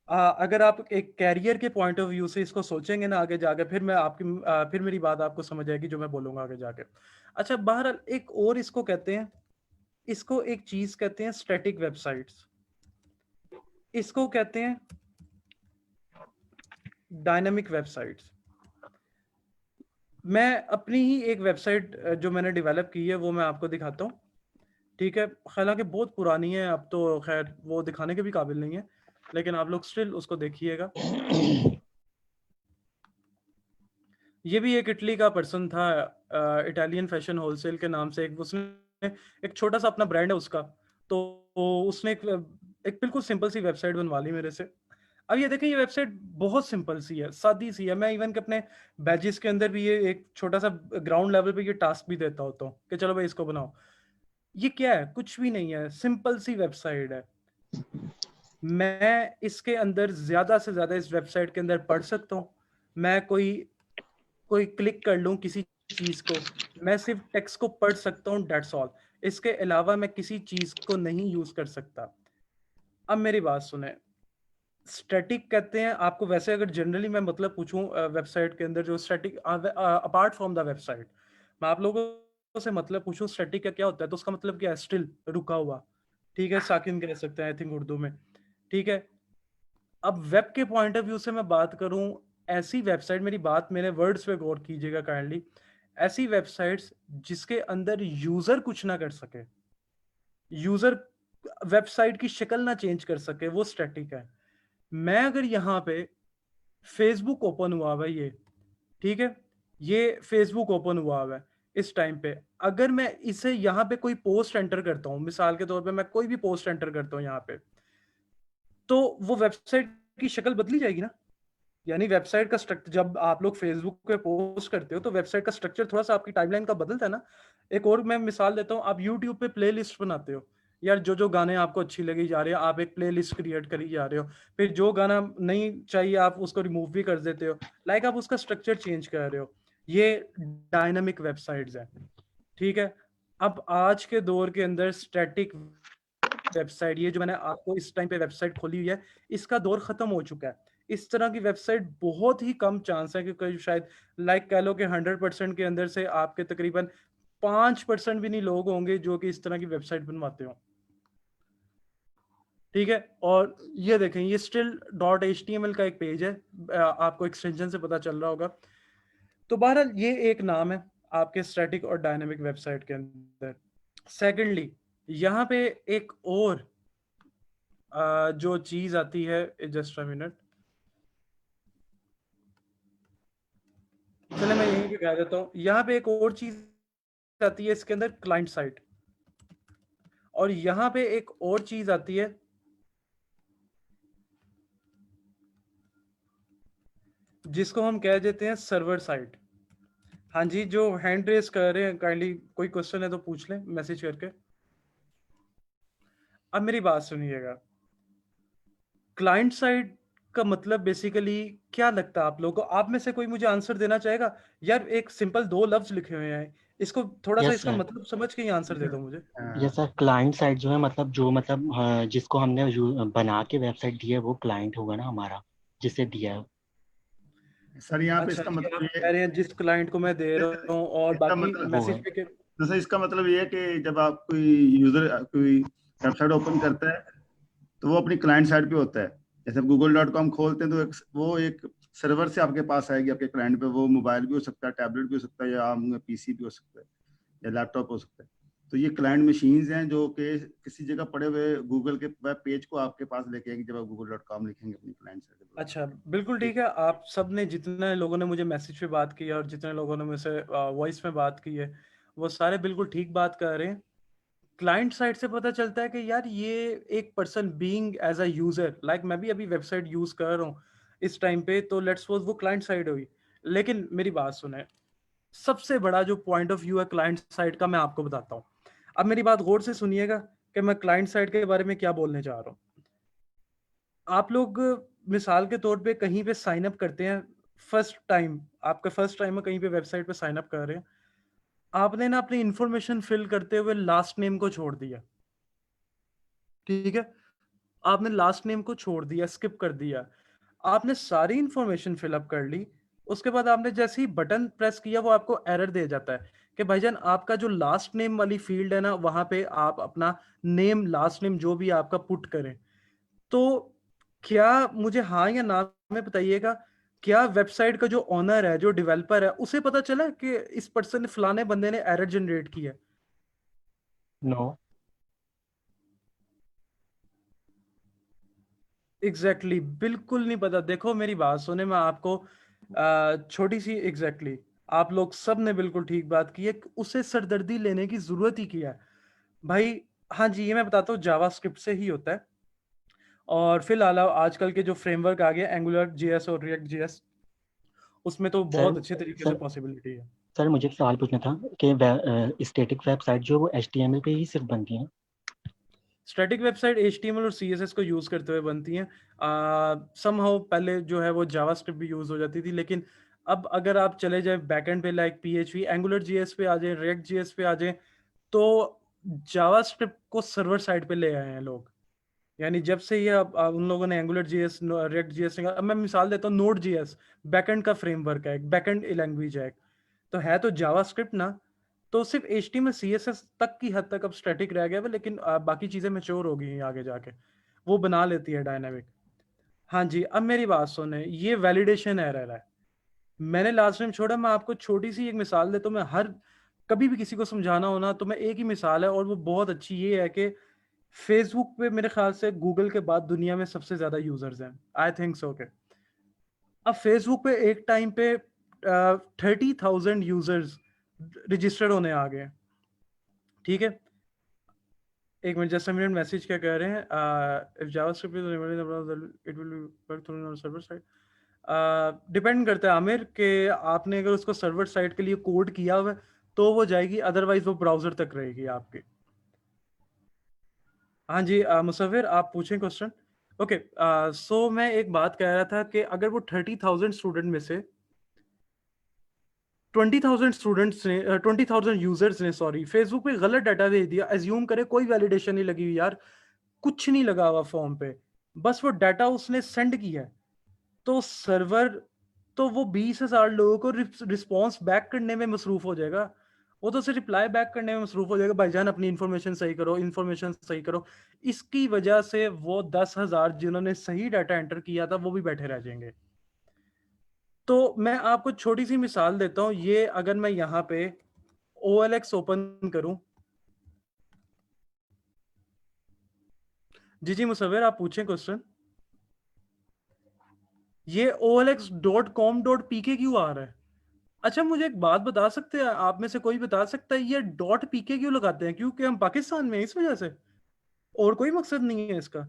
अगर आप एक कैरियर के पॉइंट ऑफ व्यू से इसको सोचेंगे ना आगे जाके, फिर मेरी बात आपको समझ आएगी जो मैं बोलूंगा आगे जाके। अच्छा, बहरहाल एक और इसको कहते हैं, इसको एक चीज कहते हैं स्टैटिक वेबसाइट्स, इसको कहते हैं डायनामिक वेबसाइट्स। मैं अपनी ही एक वेबसाइट जो मैंने डेवलप की है वो मैं आपको दिखाता हूँ, ठीक है। हालांकि बहुत पुरानी है, अब तो खैर वो दिखाने के भी काबिल नहीं है, लेकिन आप लोग स्टिल उसको देखिएगा। ये भी एक इटली का पर्सन था, इटालियन फैशन होलसेल के नाम से, उसने एक छोटा सा अपना ब्रांड है उसका, तो उसने एक बिल्कुल सिंपल सी वेबसाइट बनवा ली मेरे से। अब ये देखें, ये वेबसाइट बहुत सिंपल सी है, सादी सी है। मैं इवन के अपने बैजेस के अंदर भी ये एक छोटा सा ग्राउंड लेवल पे ये टास्क भी देता होता हूँ कि चलो भाई इसको बनाओ। ये क्या है? कुछ भी नहीं है, सिंपल सी वेबसाइट है। मैं इसके अंदर ज्यादा से ज्यादा इस वेबसाइट के अंदर पढ़ सकता हूँ, मैं कोई कोई क्लिक कर लूं किसी चीज को, मैं सिर्फ टेक्स्ट को पढ़ सकता हूं, दैट्स ऑल। इसके अलावा मैं किसी चीज को नहीं यूज कर सकता। अब मेरी बात सुने, स्टैटिक कहते हैं आपको, वैसे अगर जनरली मैं मतलब पूछूं वेबसाइट के अंदर जो static, apart from the website, मैं आप लोगों से मतलब पूछूं स्टैटिक का क्या होता है, तो उसका मतलब क्या है? स्टिल, रुका हुआ, ठीक है, साकिन कह सकते हैं आई थिंक उर्दू में, ठीक है। अब वेब के पॉइंट ऑफ व्यू से मैं बात करूं, ऐसी वेबसाइट, मेरी बात मेरे वर्ड्स पे गौर कीजिएगा काइंडली, ऐसी वेबसाइट्स जिसके अंदर यूजर कुछ ना कर सके, यूजर वेबसाइट की शक्ल ना चेंज कर सके, वो स्टैटिक है। मैं अगर यहाँ पे फेसबुक ओपन हुआ हुआ है ये, ठीक है, ये फेसबुक ओपन हुआ हुआ है इस टाइम पे, अगर मैं इसे यहाँ पे कोई पोस्ट एंटर करता हूँ, मिसाल के तौर पे मैं कोई भी पोस्ट एंटर करता हूँ यहाँ पे, तो वो वेबसाइट की शक्ल बदली जाएगी ना। यानी वेबसाइट का स्ट्रक्चर, जब आप लोग फेसबुक पे पोस्ट करते हो तो वेबसाइट का स्ट्रक्चर थोड़ा सा आपकी टाइमलाइन का बदलता है ना। एक और मैं मिसाल देता हूँ, आप यूट्यूब पे प्लेलिस्ट बनाते हो, यार जो जो गाने आपको अच्छी लगी जा रही है आप एक प्लेलिस्ट क्रिएट करी जा रहे हो, फिर जो गाना नहीं चाहिए आप उसको रिमूव भी कर देते हो, लाइक आप उसका स्ट्रक्चर चेंज कर रहे हो। ये डायनामिक वेबसाइट्स हैं, ठीक है। अब आज के दौर के अंदर स्टैटिक वेबसाइट, ये जो मैंने आपको इस टाइम पे वेबसाइट खोली हुई है, इसका दौर खत्म हो चुका है। इस तरह की वेबसाइट बहुत ही कम चांस है कि शायद लाइक कह लो कि 100% के अंदर से आपके तकरीबन 5% भी नहीं लोग होंगे जो कि इस तरह की वेबसाइट बनवाते हो, ठीक है। और ये देखें, ये still.html का एक पेज है, आपको एक्सटेंशन से पता चल रहा होगा। तो बहरहाल ये एक नाम है आपके स्टैटिक और डायनामिक वेबसाइट के अंदर। सेकेंडली, यहाँ पे एक और जो चीज आती है, जस्ट अ मिनट, चले मैं यहीं पे कह देता हूँ, यहाँ पे एक और चीज आती है इसके अंदर, क्लाइंट साइट, और यहाँ पे एक और चीज आती है जिसको हम कह देते हैं सर्वर साइट। हाँ जी, जो हैंड रेस कर रहे हैं काइंडली, कोई क्वेश्चन है तो पूछ लें मैसेज करके। अब मेरी बात सुनिएगा, क्लाइंट साइड का मतलब बेसिकली क्या लगता है आप लोगों को? आप में से कोई मुझे आंसर देना चाहेगा? यार एक सिंपल 2 लफ्ज लिखे हुए हैं, इसको थोड़ा सा यस इसका सर, मतलब समझ के ही आंसर दे दो मुझे। यस सर, क्लाइंट साइड जो है मतलब जो मतलब जिसको हमने बना के वेबसाइट दी है वो क्लाइंट होगा ना हमारा, जिसे दिया है। सर यहाँ पे अच्छा इसका जी, आप मतलब ये, कह रहे हैं जिस क्लाइंट को मैं दे रहा हूँ, और इसका बाकी मतलब वो मैसेज है। पे के जैसे इसका मतलब ये है कि जब आप कोई यूजर कोई वेबसाइट ओपन करता है तो वो अपनी क्लाइंट साइड पे होता है। जैसे google.com खोलते हैं तो वो एक सर्वर से आपके पास आएगी, आपके क्लाइंट पे। वो मोबाइल भी हो सकता है, टैबलेट भी हो सकता है, या आम पीसी भी हो सकता है, या लैपटॉप हो सकता है। तो ये क्लाइंट मशीन्स हैं जो कि किसी जगह पड़े हुए गूगल के वेब पेज को आपके पास लेके आएंगे जब आप google.com लिखेंगे अपनी क्लाइंट साइड पे। अच्छा, बिल्कुल ठीक है। आप सब ने, जितने लोगों ने मुझे मैसेज पे बात की है और जितने लोगों ने मुझसे वॉइस में बात की है, वो सारे बिल्कुल ठीक बात कर रहे हैं। क्लाइंट साइड से पता चलता है कि यार ये एक person being as a user, like मैं भी अभी वेबसाइट यूज कर रहा हूँ इस टाइम पे, तो लेट्स सपोज वो क्लाइंट साइड हुई। लेकिन मेरी बात सुने, सबसे बड़ा जो पॉइंट ऑफ व्यू है क्लाइंट साइड का, मैं आपको बताता हूँ। अब मेरी बात गौर से सुनिएगा कि मैं क्लाइंट साइड के बारे में क्या बोलने जा रहा हूँ। आप लोग मिसाल के तौर पे कहीं पे साइन अप करते हैं, फर्स्ट टाइम, आपका फर्स्ट टाइम है कहीं पे वेबसाइट पे साइन अप कर रहे हैं, आपने ना अपनी इंफॉर्मेशन फिल करते हुए लास्ट नेम को छोड़ दिया, ठीक है, आपने लास्ट नेम को छोड़ दिया, स्किप कर दिया, आपने सारी इंफॉर्मेशन फिलअप कर ली। उसके बाद आपने जैसे ही बटन प्रेस किया, वो आपको एरर दे जाता है कि भाईजान आपका जो लास्ट नेम वाली फील्ड है ना, वहां पे आप अपना नेम, लास्ट नेम जो भी आपका पुट करें। तो क्या, मुझे हाँ या ना में बताइएगा, क्या वेबसाइट का जो ओनर है, जो डेवलपर है, उसे पता चला कि इस पर्सन ने, फलाने बंदे ने एरर जनरेट की है? नो। एग्जैक्टली बिल्कुल नहीं पता। देखो मेरी बात सुने, मैं आपको छोटी सी, एग्जैक्टली आप लोग सब ने बिल्कुल ठीक बात की है कि उसे सरदर्दी लेने की जरूरत ही क्या है भाई। हाँ जी, ये मैं बताता हूँ, जावास्क्रिप्ट से ही होता है। और फिलहाल आजकल के जो फ्रेमवर्क आ गया, एंगुलर जेएस और रिएक्ट जेएस, उसमें तो सर बहुत अच्छे तरीके से सर पॉसिबिलिटी है। सर मुझे एक सवाल पूछना था कि स्टैटिक वेबसाइट जो है वो HTML पे ही सिर्फ बनती है। स्टैटिक वेबसाइट HTML और CSS को यूज करते हुए बनती हैं। समहाउ पहले जो है वो जावास्क्रिप्ट भी यूज हो जाती थी, लेकिन अब अगर आप चले जाए बैकएंड पे लाइक PHP, एंगुलर JS पे आ जाए, रिएक्ट JS पे आ जाए, तो जावास्क्रिप्ट को सर्वर साइड पे ले आए हैं लोग। यानी जब से ये उन लोगों ने एंगुलर JS, रिएक्ट JS, अब मैं मिसाल देता हूँ, नोड JS बैकएंड का फ्रेमवर्क है, एक बैकएंड लैंग्वेज है, तो है तो जावास्क्रिप्ट ना, तो सिर्फ HTML CSS तक की हद तक अब स्टैटिक रह गया है, लेकिन बाकी चीज़ें मैच्योर हो गई हैं आगे जाके, वो बना लेती है डायनामिक। हाँ जी, अब मेरी बात सुने, ये वैलिडेशन एरर है। मैंने लास्ट टाइम छोड़ा, मैं आपको छोटी सी एक मिसाल देता हूँ। मैं हर कभी भी किसी को समझाना हो ना, तो मैं एक ही मिसाल है और वो बहुत अच्छी ये है कि फेसबुक पे मेरे ख्याल से गूगल के बाद दुनिया में सबसे ज़्यादा यूजर्स हैं, आई थिंक सो के। अब फेसबुक पे एक टाइम पे 30,000 यूजर्स रजिस्टर्ड होने आ गए, ठीक है। एक minute, just a minute, message क्या कह रहे हैं? If JavaScript is it will work through on server side. Depend करता है आमिर कि आपने अगर उसको सर्वर साइड के लिए कोड किया हुआ है तो वो जाएगी, अदरवाइज वो ब्राउजर तक रहेगी आपके। हाँ जी, मुसव्विर आप पूछें क्वेश्चन। ओके, सो मैं एक बात कह रहा था कि अगर वो 30,000 स्टूडेंट में से 20,000 स्टूडेंट्स ने 20,000 यूजर्स ने सॉरी फेसबुक पे गलत डाटा दे दिया, एज्यूम करे कोई वैलिडेशन नहीं लगी हुई यार, कुछ नहीं लगा हुआ फॉर्म पे, बस वो डाटा उसने सेंड किया है, तो सर्वर तो वो 20,000 लोगों को रिस्पॉन्स बैक करने में मसरूफ हो जाएगा। वो तो सिर्फ रिप्लाई बैक करने में मसरूफ हो जाएगा, भाईजान अपनी इन्फॉर्मेशन सही करो, इन्फॉर्मेशन सही करो। इसकी वजह से वो 10,000 जिन्होंने सही डाटा एंटर किया था वो भी बैठे रह जाएंगे। तो मैं आपको छोटी सी मिसाल देता हूँ, ये अगर मैं यहाँ पे OLX ओपन करूं, जी मुसव्विर आप पूछें क्वेश्चन। ये OLX.com.pk क्यों आ रहा है? अच्छा मुझे एक बात बता सकते हैं, आप में से कोई बता सकता है ये .pk क्यों लगाते हैं? क्योंकि हम पाकिस्तान में हैं इस वजह से, और कोई मकसद नहीं है इसका?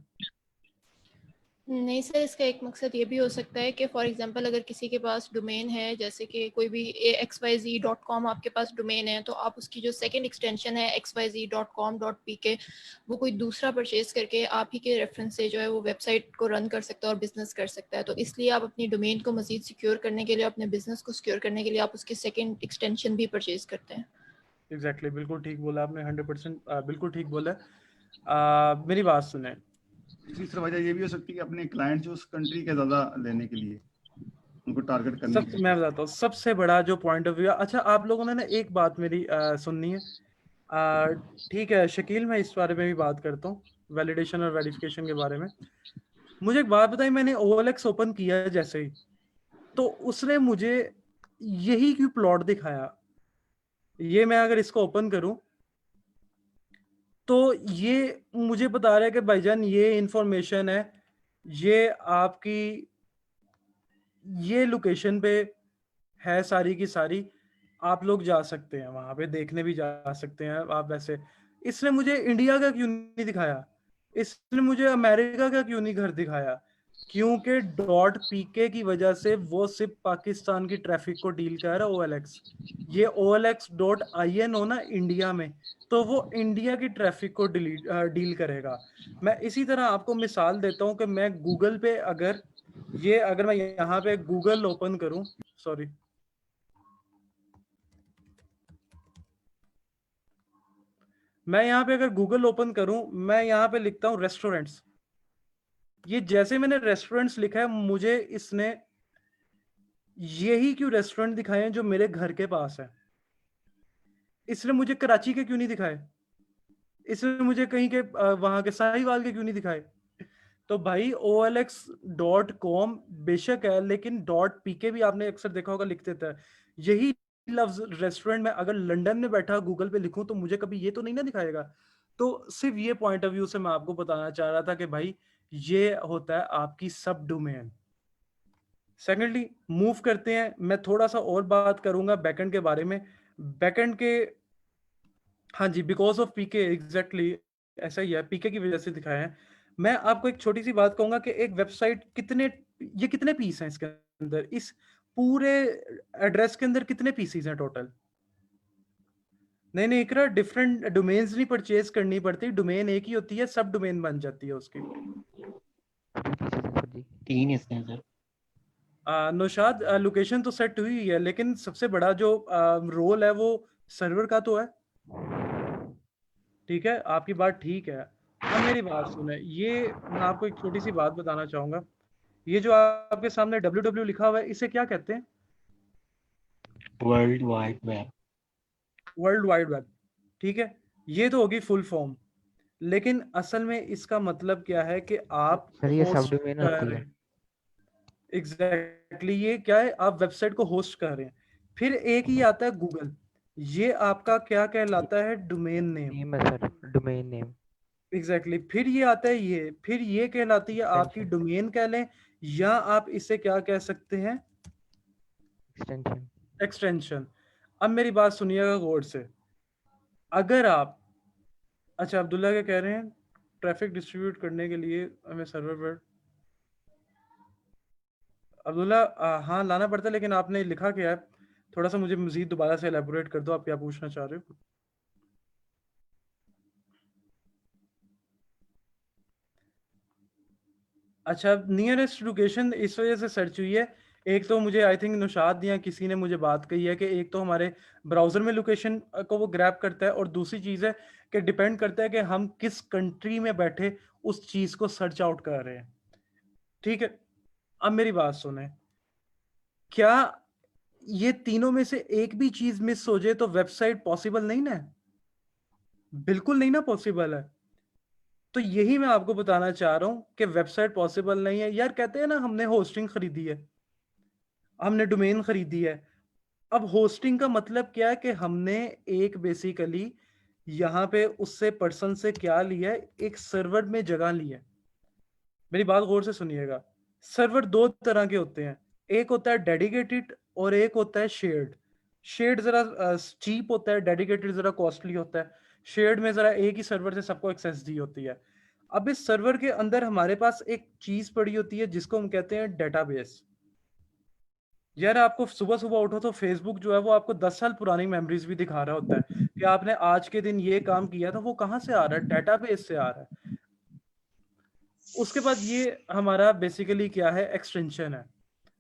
नहीं सर, इसका एक मकसद ये भी हो सकता है कि फॉर एग्जांपल अगर किसी के पास डोमेन है, जैसे कि कोई भी xyz.com आपके पास डोमेन है, तो आप उसकी जो सेकंड एक्सटेंशन है xyz.com.pk वो कोई दूसरा परचेज करके आप ही के रेफरेंस से जो है वो वेबसाइट को रन कर सकता है और बिजनेस कर सकता है। तो इसलिए आप अपनी डोमेन को मजीद सिक्योर करने के लिए, अपने बिजनेस को सिक्योर करने के लिए आप उसकी सेकेंड एक्सटेंशन भी परचेज करते हैं। एग्जैक्टली, बिल्कुल ठीक बोला आपने, 100% बिल्कुल ठीक बोला। मेरी बात सुने, तीसरी वजह ये भी हो सकती है कि अपने क्लाइंट जो उस कंट्री के ज्यादा लेने के लिए उनको टारगेट करने के लिए। मैं बताता हूँ सबसे बड़ा जो पॉइंट ऑफ व्यू। अच्छा आप लोगों ने ना एक बात मेरी सुननी है, ठीक है शकील, मैं इस बारे में भी बात करता हूँ, वैलिडेशन और वेरिफिकेशन के बारे में। मुझे एक बात बताइए, मैंने OLX ओपन किया जैसे ही, तो उसने मुझे यही क्यों प्लॉट दिखाया? ये मैं अगर इसको ओपन करूं तो ये मुझे बता रहा है कि भाईजान ये इंफॉर्मेशन है, ये आपकी ये लोकेशन पे है सारी की सारी, आप लोग जा सकते हैं वहां पे देखने भी जा सकते हैं आप। वैसे इसने मुझे इंडिया का क्यों नहीं दिखाया? इसने मुझे अमेरिका का क्यों नहीं घर दिखाया? क्योंकि .pk की वजह से वो सिर्फ पाकिस्तान की ट्रैफिक को डील कर रहा है OLX। ये OLX.in हो ना इंडिया में, तो वो इंडिया की ट्रैफिक को डील करेगा। मैं इसी तरह आपको मिसाल देता हूँ कि मैं गूगल पे अगर मैं यहाँ पे गूगल ओपन करूं, सॉरी मैं यहाँ पे अगर गूगल ओपन करूं, मैं यहाँ पे लिखता हूँ रेस्टोरेंट्स। ये जैसे मैंने रेस्टोरेंट्स लिखा है, मुझे इसने यही क्यों रेस्टोरेंट दिखाए हैं जो मेरे घर के पास है? इसने मुझे कराची के क्यों नहीं दिखाए? इसने मुझे कहीं के वहां के साहिवाल के क्यों नहीं दिखाए? तो भाई OLX.com बेशक है, लेकिन .pk भी आपने अक्सर देखा होगा लिख देता है। यही लफ्ज रेस्टोरेंट में अगर लंदन में बैठा गूगल पे लिखूं तो मुझे कभी ये तो नहीं ना दिखाएगा। तो सिर्फ ये पॉइंट ऑफ व्यू से मैं आपको बताना चाह रहा था कि भाई ये होता है आपकी सब डोमेन। सेकेंडली मूव करते हैं, मैं थोड़ा सा और बात करूंगा बैकएंड के बारे में। बैकएंड के, हाँ जी, बिकॉज ऑफ पीके, एग्जैक्टली ऐसा ही है, पीके की वजह से दिखाया है। मैं आपको एक छोटी सी बात कहूंगा कि एक वेबसाइट कितने पीस हैं इसके अंदर, इस पूरे एड्रेस के अंदर कितने पीसीज हैं टोटल? नहीं इकरा, डिफरेंट डोमेन्स नहीं परचेज करनी पड़ती, डोमेन एक ही होती है, सब डोमेन बन जाती है उसकी। 3 इसमें सर। नौशाद, लोकेशन तो सेट हुई है, लेकिन सबसे बड़ा जो रोल है वो सर्वर का तो है। ठीक है, आपकी बात ठीक है। अब मेरी बात सुने, ये मैं आपको एक छोटी सी बात बताना चाहूंगा। ये जो आपके सामने www लिखा हुआ है, इसे क्या कहते हैं? World wide web. World wide web. ठीक है, ये तो होगी फुल फॉर्म, लेकिन असल में इसका मतलब क्या है कि आप सर ये सब होस्ट डोमेन कर होती रहे है। हैं। एग्जैक्टली ये क्या है, आप वेबसाइट को होस्ट कर रहे हैं। फिर एक ही आता है गूगल, ये आपका क्या कहलाता है? Domain name. नेम है सर, डोमेन नेम। एग्जैक्टली फिर ये आता है ये, फिर ये कहलाती है आपकी एक्सटेंशन। डोमेन कह लें, या आप इसे क्या कह सकते हैं? एक्सटेंशन। एक्सटेंशन। अब मेरी बात सुनिएगा गौर से। अगर आप, अच्छा अब्दुल्ला क्या कह रहे हैं? ट्रैफिक डिस्ट्रीब्यूट करने के लिए हमें सर्वर पर अब्दुल्ला हाँ लाना पड़ता है, लेकिन आपने लिखा क्या है? थोड़ा सा मुझे मजीद दोबारा से एलेबोरेट कर दो, आप क्या पूछना चाह रहे हो? अच्छा, नियरेस्ट लोकेशन इस वजह से सर्च हुई है, एक तो मुझे आई थिंक नौशाद या किसी ने मुझे बात कही है कि एक तो हमारे ब्राउज़र में लोकेशन को वो ग्रैब करता है, और दूसरी चीज़ है कि डिपेंड करता है कि हम किस कंट्री में बैठे उस चीज़ को सर्च आउट कर रहे हैं। ठीक है, अब मेरी बात सुने, क्या ये तीनों में से एक भी चीज़ मिस हो जाए तो वेबसाइट पॉसिबल नहीं ना है? बिल्कुल नहीं ना पॉसिबल है। तो यही मैं आपको बताना चाह रहा हूं कि वेबसाइट पॉसिबल नहीं है। यार कहते हैं ना, हमने होस्टिंग खरीदी है, हमने डोमेन खरीदी है। अब होस्टिंग का मतलब क्या है कि हमने एक बेसिकली यहाँ पे उससे पर्सन से क्या लिया है, एक सर्वर में जगह ली है। मेरी बात गौर से सुनिएगा, सर्वर दो तरह के होते हैं, एक होता है डेडिकेटेड और एक होता है शेयर्ड। शेयर्ड जरा चीप होता है, डेडिकेटेड जरा कॉस्टली होता है। शेयर्ड में जरा एक ही सर्वर से सबको एक्सेस दी होती है। अब इस सर्वर के अंदर हमारे पास एक चीज पड़ी होती है जिसको हम कहते हैं डेटाबेस। यार आपको सुबह सुबह उठो तो फेसबुक जो है वो आपको 10 साल पुरानी मेमोरीज भी दिखा रहा होता है कि आपने आज के दिन ये काम किया था। वो कहाँ से आ रहा है? डेटाबेस से आ रहा है। उसके बाद ये हमारा बेसिकली क्या है? एक्सटेंशन है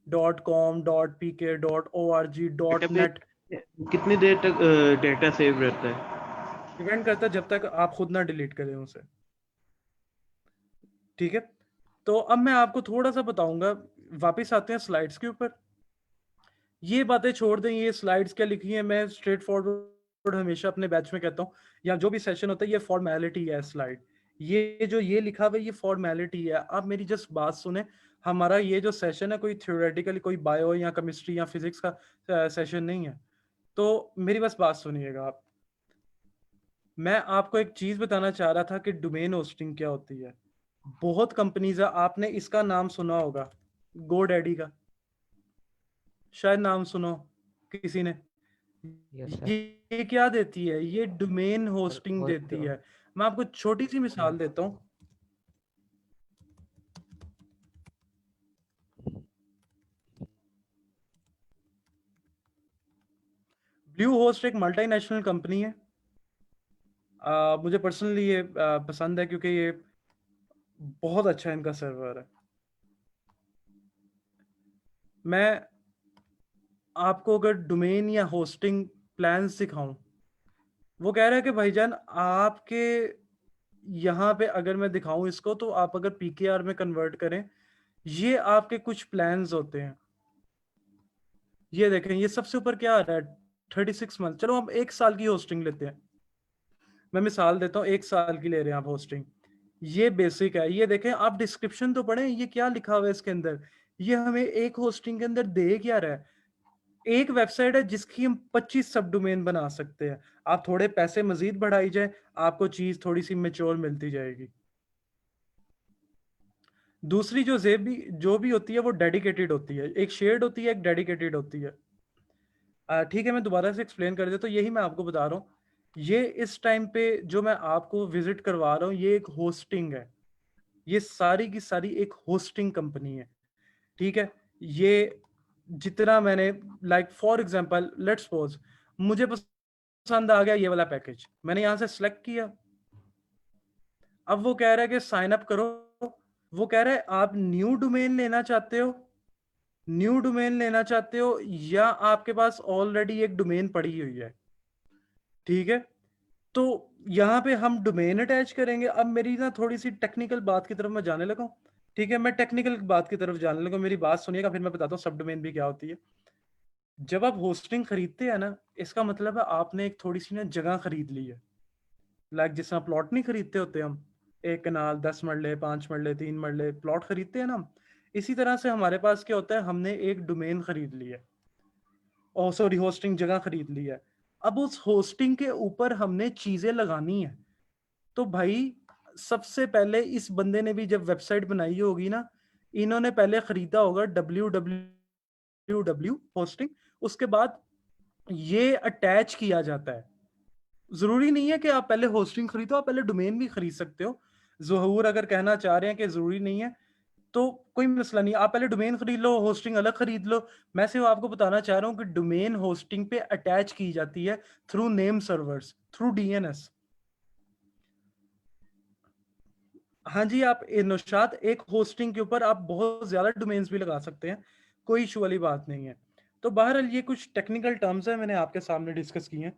.com .pk .org .net। कितनी देर तक डेटा सेव रहता है? डिपेंड करता है जब तक आप खुद ना डिलीट करें उसे। ठीक है, तो अब मैं आपको थोड़ा सा बताऊंगा। वापस आते हैं स्लाइड्स के ऊपर। ये बातें छोड़ दें, ये स्लाइड्स क्या लिखी है, मैं स्ट्रेट फॉरवर्ड हमेशा अपने बैच में कहता हूँ, या जो भी सेशन होता है, ये फॉर्मेलिटी है स्लाइड। ये जो ये लिखा हुआ है ये फॉर्मेलिटी है। आप मेरी जस्ट बात सुने, हमारा ये जो सेशन है कोई थ्योरेटिकली कोई बायो या केमिस्ट्री या फिजिक्स का सेशन नहीं है। तो मेरी बस बात सुनिएगा आप। मैं आपको एक चीज बताना चाह रहा था कि डोमेन होस्टिंग क्या होती है। बहुत कंपनीज है, आपने इसका नाम सुना होगा, गोडैडी का शायद नाम सुनो किसी ने। Yes sir. ये क्या देती है? ये डोमेन होस्टिंग देती है। मैं आपको छोटी सी मिसाल देता हूँ। ब्लू होस्ट एक मल्टीनेशनल कंपनी है। मुझे पर्सनली ये पसंद है क्योंकि ये बहुत अच्छा इनका सर्वर है। मैं आपको अगर डोमेन या होस्टिंग प्लान सिखाऊं, वो कह रहा है कि भाईजान आपके यहाँ पे अगर मैं दिखाऊं इसको, तो आप अगर पीकेआर में कन्वर्ट करें, ये आपके कुछ प्लान्स होते हैं। ये देखें, ये सबसे ऊपर क्या आ रहा है? 36 मंथ। चलो हम 1 साल की होस्टिंग लेते हैं, मैं मिसाल देता हूँ, 1 साल की ले रहे हैं आप होस्टिंग। ये बेसिक है। ये देखें, आप डिस्क्रिप्शन तो पढ़ें, ये क्या लिखा हुआ है इसके अंदर। ये हमें एक होस्टिंग के अंदर दे क्या रहा है? एक वेबसाइट है जिसकी हम 25 सब डोमेन बना सकते हैं। आप थोड़े पैसे मजीद बढ़ाई जाए, आपको चीज थोड़ी सी मेच्योर मिलती जाएगी। दूसरी जो भी होती है वो डेडिकेटेड होती है। एक शेयर्ड होती है, एक डेडिकेटेड होती है। ठीक है, मैं दोबारा से एक्सप्लेन कर देता हूँ। यही मैं आपको बता रहा हूँ। ये इस टाइम पे जो मैं आपको विजिट करवा रहा हूँ, ये एक होस्टिंग है। ये सारी की सारी एक होस्टिंग कंपनी है। ठीक है, ये जितना मैंने like for example let's suppose मुझे पसंद आ गया ये वाला पैकेज, मैंने यहां से सिलेक्ट किया। अब वो कह रहा है कि साइन अप करो। वो कह रहा है आप न्यू डोमेन लेना चाहते हो? न्यू डोमेन लेना चाहते हो या आपके पास ऑलरेडी एक डोमेन पड़ी हुई है, ठीक है। तो यहाँ पे हम डोमेन अटैच करेंगे। अब मेरी ना थोड़ी सी टेक्निकल बात की तरफ मैं जाने लगा हूँ, ठीक है। मैं टेक्निकल बात की तरफ जाने लगा, मेरी बात सुनिएगा, फिर मैं बताता हूँ सब डोमेन भी क्या होती है। जब आप होस्टिंग खरीदते हैं ना, इसका मतलब है आपने एक थोड़ी सी ना जगह खरीद ली है। लाइक जिस तरह प्लॉट नहीं खरीदते होते हम, एक कनाल 10 मरले 5 मरले 3 मरले प्लॉट खरीदते हैं ना, इसी तरह से हमारे पास क्या होता है, हमने एक डोमेन खरीद ली है, और सॉरी होस्टिंग जगह खरीद ली है। अब उस होस्टिंग के ऊपर हमने चीजें लगानी है। तो भाई सबसे पहले इस बंदे ने भी जब वेबसाइट बनाई होगी ना, इन्होंने पहले खरीदा होगा www होस्टिंग, उसके बाद ये अटैच किया जाता है। जरूरी नहीं है कि आप पहले होस्टिंग खरीदो, आप पहले डोमेन भी खरीद सकते हो। ज़हूर अगर कहना चाह रहे हैं कि जरूरी नहीं है तो कोई मसला नहीं, आप पहले डोमेन खरीद लो, होस्टिंग अलग खरीद लो। मैं सिर्फ आपको बताना चाह रहा हूँ कि डोमेन होस्टिंग पे अटैच की जाती है through name servers, through DNS. हाँ जी, आप नौशाद एक होस्टिंग के ऊपर आप बहुत ज्यादा डोमेन्स भी लगा सकते हैं, कोई इशू वाली बात नहीं है। तो बहरहाल ये कुछ टेक्निकल टर्म्स है, मैंने आपके सामने डिस्कस किए हैं।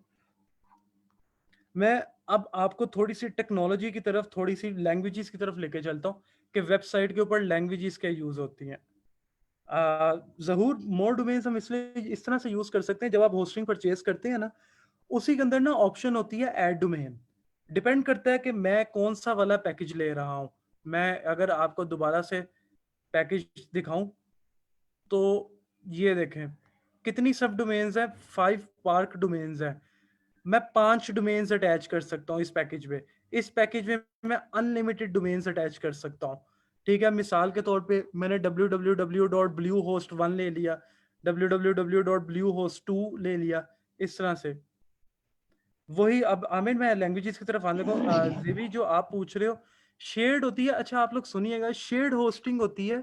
मैं अब आपको थोड़ी सी टेक्नोलॉजी की तरफ, थोड़ी सी लैंग्वेजेस की तरफ लेके चलता हूँ कि वेबसाइट के ऊपर लैंग्वेजेस क्या यूज होती हैं। ज़हूर मोर डोमेन्स हम इसलिए इस तरह से यूज कर सकते हैं, जब आप होस्टिंग परचेज करते हैं ना, उसी के अंदर ना ऑप्शन होती है ऐड डोमेन। डिपेंड करता है कि मैं कौन सा वाला पैकेज ले रहा हूँ। मैं अगर आपको दोबारा से पैकेज दिखाऊं तो ये देखें कितनी सब डोमेन्स हैं, 5 पार्क डोमेन्स हैं। मैं 5 डोमेन्स अटैच कर सकता हूँ इस पैकेज में। इस पैकेज में मैं अनलिमिटेड डोमेन्स अटैच कर सकता हूँ, ठीक है। मिसाल के तौर पे मैंने www.bluehost1 ले लिया, www.bluehost2 ले लिया, इस तरह से। वही अब आमिर मैं लैंग्वेजेस की तरफ आने को, जीवी जो आप पूछ रहे हो शेयर्ड होती है। अच्छा आप लोग सुनिएगा, शेयर्ड होस्टिंग होती है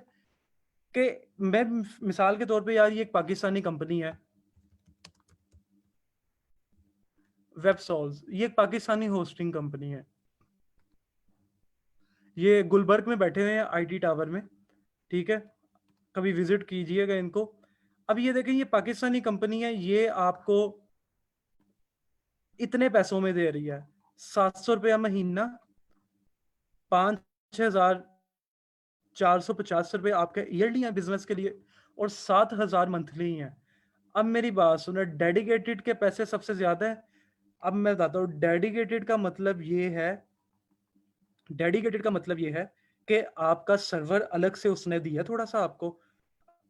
कि मैं मिसाल के तौर पे यार ये एक पाकिस्तानी कंपनी है वेबसॉल्स, ये एक पाकिस्तानी होस्टिंग कंपनी है, ये गुलबर्ग में बैठे हुए हैं आईटी टावर में, ठीक है। कभी विजिट कीजिएगा इनको। अब ये देखें ये पाकिस्तानी कंपनी है, ये आपको इतने पैसों में दे रही है, 700 रुपया महीना, 5,450 रुपये आपके ईयरली हैं बिजनेस के लिए, और 7,000 मंथली हैं। अब मेरी बात सुनो, डेडिकेटेड के पैसे सबसे ज्यादा है। अब मैं बताता हूँ डेडिकेटेड का मतलब ये है, डेडिकेटेड का मतलब ये है कि आपका सर्वर अलग से उसने दिया थोड़ा सा आपको,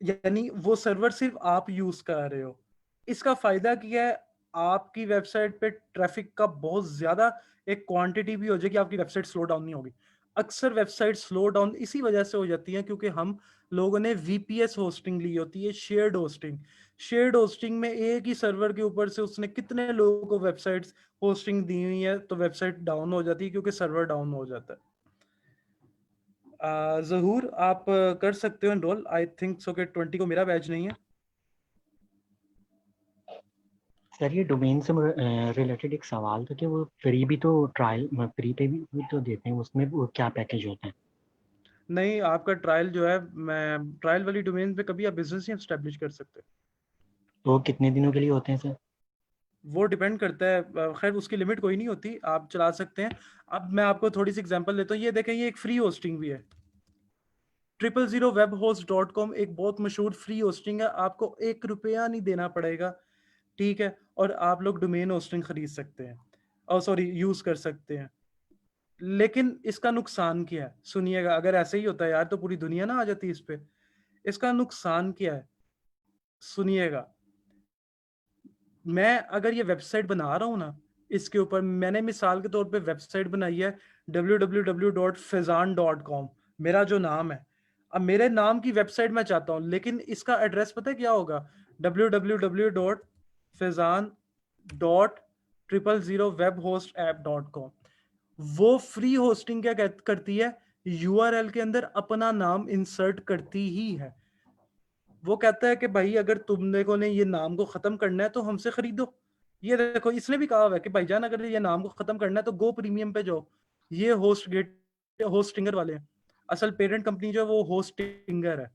यानी वो सर्वर सिर्फ आप यूज कर रहे हो। इसका फायदा क्या है, आपकी वेबसाइट पे ट्रैफिक का बहुत ज्यादा एक क्वांटिटी भी हो जाएगी, आपकी वेबसाइट स्लो डाउन नहीं होगी। अक्सर वेबसाइट स्लो डाउन इसी वजह से हो जाती है क्योंकि हम लोगों ने वीपीएस होस्टिंग ली होती है, शेयर्ड होस्टिंग। शेयर्ड होस्टिंग में एक ही सर्वर के ऊपर से उसने कितने लोगों को वेबसाइट्स होस्टिंग दी हुई है, तो वेबसाइट डाउन हो जाती है क्योंकि सर्वर डाउन हो जाता है। ज़हूर आप कर सकते हो एनरोल, आई थिंक सो कि 20 को मेरा बैच नहीं है। सर ये डोमेन से रिलेटेड एक सवाल था कि वो फ्री भी तो ट्रायल फ्री पे भी तो देते हैं, उसमें वो क्या पैकेज होता है? नहीं, आपका ट्रायल जो है, मैं ट्रायल वाली डोमेन पे कभी आप बिजनेस नहीं एस्टेब्लिश कर सकते। तो कितने दिनों के लिए होते हैं सर? वो डिपेंड करता है, खैर उसकी लिमिट कोई नहीं होती, आप चला सकते हैं। अब मैं आपको थोड़ी सी एग्जांपल देता हूँ, ये देखें ये एक फ्री होस्टिंग भी है, 000webhost.com एक बहुत मशहूर फ्री होस्टिंग है, आपको 1 रुपया नहीं देना पड़ेगा, ठीक है। और आप लोग डोमेन होस्टिंग खरीद सकते हैं, और सॉरी यूज कर सकते हैं। लेकिन इसका नुकसान क्या है, सुनिएगा, अगर ऐसे ही होता है यार तो पूरी दुनिया ना आ जाती इस पे। इसका नुकसान क्या है सुनिएगा, मैं अगर ये वेबसाइट बना रहा हूँ ना, इसके ऊपर मैंने मिसाल के तौर पे वेबसाइट बनाई है www.fezan.com, मेरा जो नाम है। अब मेरे नाम की वेबसाइट मैं चाहता हूँ, लेकिन इसका एड्रेस पता है क्या होगा, www.fezan.000webhostapp.com। वो फ्री होस्टिंग क्या करती है, यूआरएल के अंदर अपना नाम इंसर्ट करती ही है। वो कहता है कि भाई अगर तुमने को ने ये नाम को खत्म करना है तो हमसे खरीदो। ये देखो इसने भी कहा हुआ है कि भाईजान अगर ये नाम को खत्म करना है तो गो प्रीमियम पे जाओ। ये होस्टिंगर वाले हैं, असल पेरेंट कंपनी जो है वो होस्टिंगर है।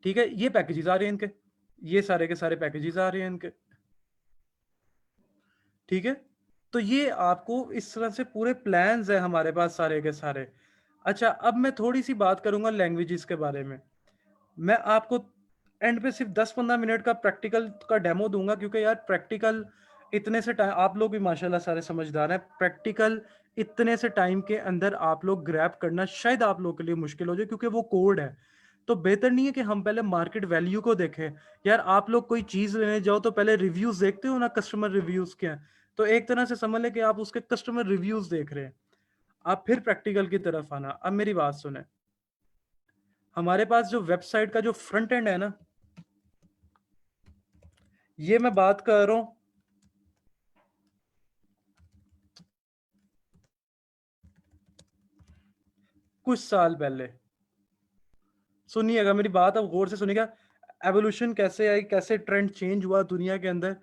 ठीक है, ये पैकेजेस आ रहे हैं इनके, ये सारे के सारे पैकेजेस आ रहे हैं इनके, ठीक है। तो ये आपको इस तरह से पूरे प्लान्स है हमारे पास सारे के सारे। अच्छा, अब मैं थोड़ी सी बात करूंगा लैंग्वेजेस के बारे में। मैं आपको एंड पे सिर्फ 10-15 मिनट का प्रैक्टिकल का डेमो दूंगा, क्योंकि यार प्रैक्टिकल इतने से टाइम, आप लोग भी माशाल्लाह सारे समझदार हैं, प्रैक्टिकल इतने से टाइम के अंदर आप लोग ग्रैब करना शायद आप लोग के लिए मुश्किल हो जाए, क्योंकि वो कोड है। तो बेहतर नहीं है कि हम पहले मार्केट वैल्यू को देखें। यार आप लोग कोई चीज लेने जाओ तो पहले रिव्यूज देखते हो ना, कस्टमर रिव्यूज क्या है। तो एक तरह से समझ लें कि आप उसके कस्टमर रिव्यूज देख रहे हैं, आप फिर प्रैक्टिकल की तरफ आना। अब मेरी बात सुने, हमारे पास जो वेबसाइट का जो फ्रंट एंड है ना, ये मैं बात कर रहा हूं कुछ साल पहले। सुनिएगा मेरी बात, अब गौर से सुनिएगा, एवोल्यूशन कैसे आई, कैसे ट्रेंड चेंज हुआ दुनिया के अंदर।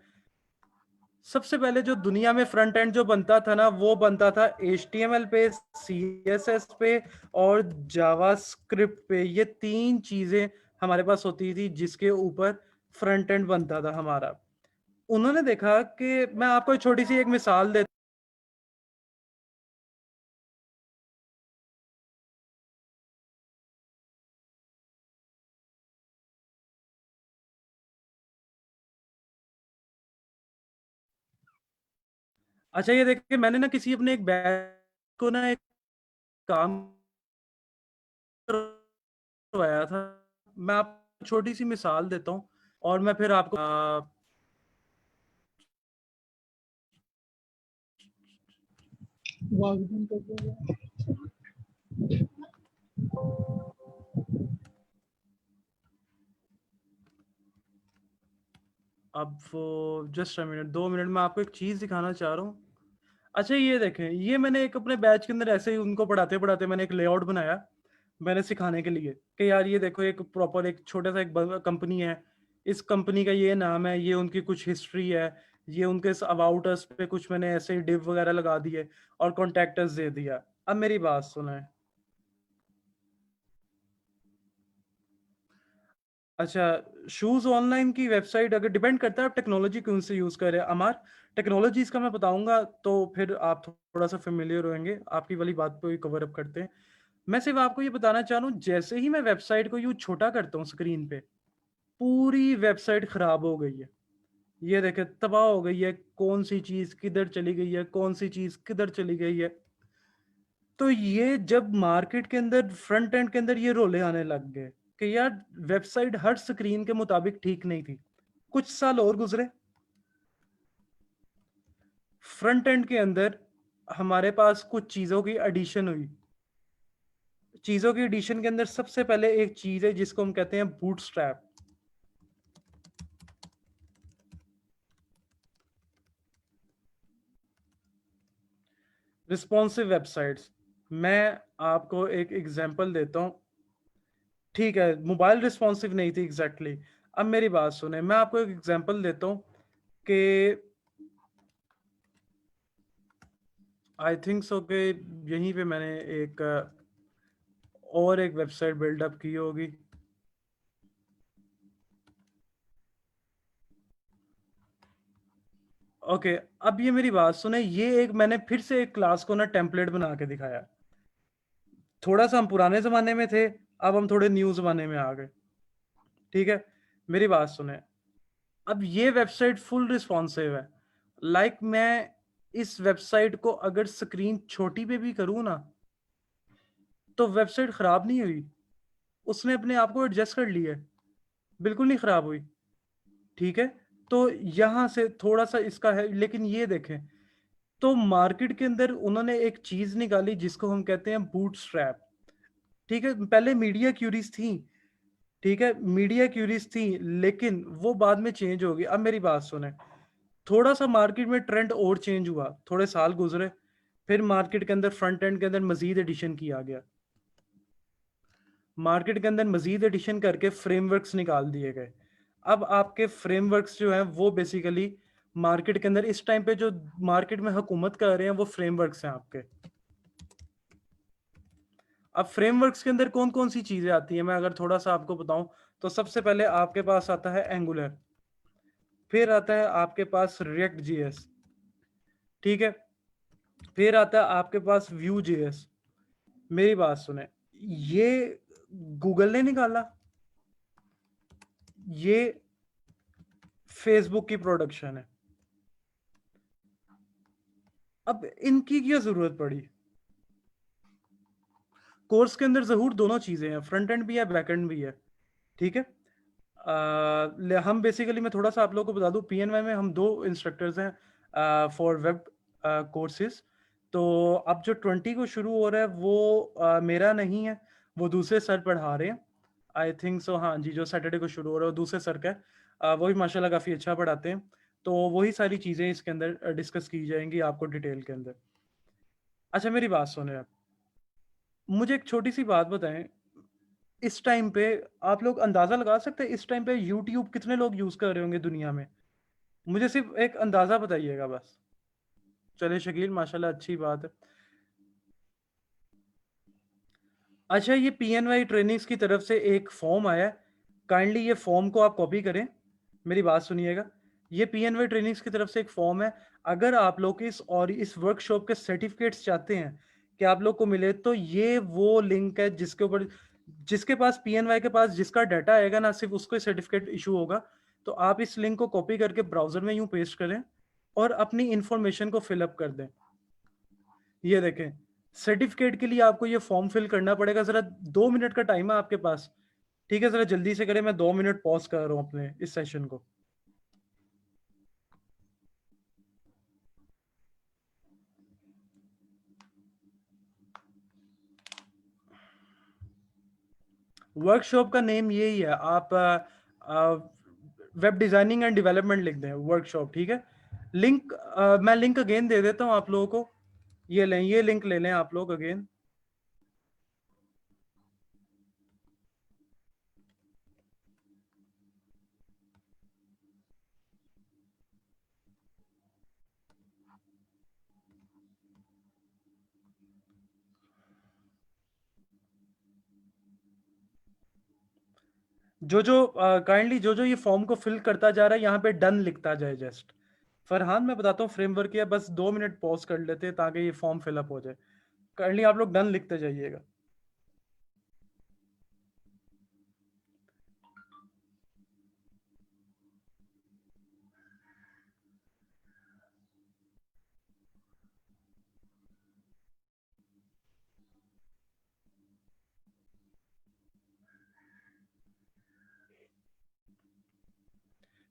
सबसे पहले जो दुनिया में फ्रंट एंड जो बनता था ना, वो बनता था HTML पे, CSS पे और जावास्क्रिप्ट पे। ये 3 चीजें हमारे पास होती थी जिसके ऊपर फ्रंट एंड बनता था हमारा। उन्होंने देखा कि मैं आपको एक छोटी सी एक मिसाल देता अच्छा, ये देखिए मैंने ना किसी अपने एक बैच को ना एक काम करवाया था। मैं आपको छोटी सी मिसाल देता हूँ और मैं फिर आपको अब वो जस्ट अ मिनट, 2 मिनट में आपको एक चीज दिखाना चाह रहा हूँ। अच्छा ये देखें, ये मैंने एक अपने बैच के अंदर ऐसे ही उनको पढ़ाते पढ़ाते मैंने एक लेआउट बनाया, मैंने सिखाने के लिए कि यार ये देखो एक प्रॉपर एक छोटा सा एक कंपनी है, इस कंपनी का ये नाम है, ये उनकी कुछ हिस्ट्री है, ये उनके अबाउट अस पे कुछ मैंने ऐसे ही डिव वगैरह लगा दिए और कॉन्टैक्ट दे दिया। अब मेरी बात सुने, अच्छा शूज ऑनलाइन की वेबसाइट अगर डिपेंड करता है आप टेक्नोलॉजी कौन से यूज कर रहे हैं। अमार टेक्नोलॉजीज का मैं बताऊंगा तो फिर आप थोड़ा सा फेमिलियर होंगे, आपकी वाली बात पे कवर अप करते हैं। मैं सिर्फ आपको ये बताना चाह रहा हूँ, जैसे ही मैं वेबसाइट को यूं छोटा करता हूँ स्क्रीन पे, पूरी वेबसाइट खराब हो गई है। ये देखे तबाह हो गई है, कौन सी चीज किधर चली गई है, कौन सी चीज किधर चली गई है। तो ये जब मार्केट के अंदर फ्रंट एंड के अंदर ये रोले आने लग गए कि यार वेबसाइट हर स्क्रीन के मुताबिक ठीक नहीं थी। कुछ साल और गुजरे, फ्रंट एंड के अंदर हमारे पास कुछ चीजों की एडिशन हुई। चीजों की एडिशन के अंदर सबसे पहले एक चीज है जिसको हम कहते हैं बूटस्ट्रैप। रिस्पॉन्सिव वेबसाइट्स, मैं आपको एक एग्जांपल देता हूं, ठीक है मोबाइल रिस्पॉन्सिव नहीं थी एग्जैक्टली अब मेरी बात सुने, मैं आपको एक एग्जांपल देता हूं कि आई थिंक सो कि यहीं पे मैंने एक और एक वेबसाइट बिल्डअप की होगी। ओके अब ये मेरी बात सुने, ये एक मैंने फिर से एक क्लास को ना टेम्पलेट बना के दिखाया। थोड़ा सा हम पुराने जमाने में थे, अब हम थोड़े न्यू जमाने में आ गए, ठीक है। मेरी बात सुने, अब ये वेबसाइट फुल रिस्पॉन्सिव है। लाइक मैं इस वेबसाइट को अगर स्क्रीन छोटी पे भी करूँ ना तो वेबसाइट खराब नहीं हुई, उसने अपने आप को एडजस्ट कर लिया, बिल्कुल नहीं खराब हुई, ठीक है। तो यहाँ से थोड़ा सा इसका है, लेकिन ये देखें तो मार्केट के अंदर उन्होंने एक चीज निकाली जिसको हम कहते हैं बूटस्ट्रैप, ठीक है। पहले मीडिया क्यूरीज थी, ठीक है, मीडिया क्यूरीज थी, लेकिन वो बाद में चेंज हो गई। अब मेरी बात सुने, थोड़ा सा मार्केट में ट्रेंड और चेंज हुआ, थोड़े साल गुजरे, फिर मार्केट के अंदर फ्रंट एंड के अंदर मजीद एडिशन किया गया, मार्केट के अंदर मजीद एडिशन करके फ्रेमवर्क्स निकाल दिए गए। अब आपके फ्रेमवर्क्स जो हैं वो बेसिकली मार्केट के अंदर इस टाइम पे जो मार्केट में हुकूमत कर रहे हैं वो फ्रेमवर्क्स हैं आपके। अब फ्रेमवर्क्स के अंदर कौन कौन सी चीजें आती हैं, मैं अगर थोड़ा सा आपको बताऊं तो सबसे पहले आपके पास आता है एंगुलर, फिर आता है आपके पास रिएक्ट जीएस, ठीक है, फिर आता है आपके पास व्यू जेएस। मेरी बात सुने, ये गूगल ने निकाला, ये फेसबुक की प्रोडक्शन है। अब इनकी क्या जरूरत पड़ी? कोर्स के अंदर जरूर दोनों चीजें हैं, फ्रंट एंड भी है, बैक एंड भी है, ठीक है। हम बेसिकली, मैं थोड़ा सा आप लोगों को बता दूं, पीएनवाई में हम 2 इंस्ट्रक्टर्स हैं फॉर वेब कोर्सेज। तो अब जो 20 को शुरू हो रहा है वो मेरा नहीं है, वो दूसरे सर पढ़ा रहे हैं, आई थिंक सो। हाँ जी, जो सैटरडे को शुरू हो रहा है वो दूसरे सर का है, वो भी माशाल्लाह काफ़ी अच्छा पढ़ाते हैं। तो वही सारी चीज़ें इसके अंदर डिस्कस की जाएंगी आपको डिटेल के अंदर। अच्छा मेरी बात सुने आप, मुझे एक छोटी सी बात बताएं, इस टाइम पे आप लोग अंदाजा लगा सकते हैं इस टाइम पे YouTube कितने लोग यूज कर रहे होंगे दुनिया में? मुझे सिर्फ एक अंदाजा बताइएगा बस। चले शकील, माशाल्लाह अच्छी बात है। अच्छा, ये पीएनवाई ट्रेनिंग्स की तरफ से एक फॉर्म आया है, काइंडली ये फॉर्म को आप कॉपी करें, मेरी बात सुनिएगा। ये पीएनवाई ट्रेनिंग्स की तरफ से एक फॉर्म है, अगर आप लोग इस वर्कशॉप के सर्टिफिकेट्स चाहते हैं कि आप लोग को मिले, तो ये वो लिंक है जिसके ऊपर, जिसके पास पीएनवाई के पास जिसका डाटा आएगा ना, सिर्फ उसको सर्टिफिकेट इशू होगा। तो आप इस लिंक को कॉपी करके ब्राउजर में यूं पेस्ट करें और अपनी इंफॉर्मेशन को फिलअप कर दें। ये देखें, सर्टिफिकेट के लिए आपको ये फॉर्म फिल करना पड़ेगा। जरा 2 मिनट का टाइम है आपके पास, ठीक है, जरा जल्दी से करें। मैं 2 मिनट पॉज कर रहा हूं अपने इस सेशन को। वर्कशॉप का नेम यही है, आप वेब डिजाइनिंग एंड डेवलपमेंट लिख दें वर्कशॉप, ठीक है। लिंक मैं लिंक अगेन दे देता हूं आप लोगों को, ये लें, ये लिंक ले लें आप लोग अगेन। जो काइंडली जो ये फॉर्म को फिल करता जा रहा है, यहाँ पे डन लिखता जाए जस्ट। फरहान मैं बताता हूँ फ्रेमवर्क किया, बस 2 मिनट पॉज कर लेते हैं ताकि ये फॉर्म फिलअप हो जाए। काइंडली आप लोग डन लिखते जाइएगा।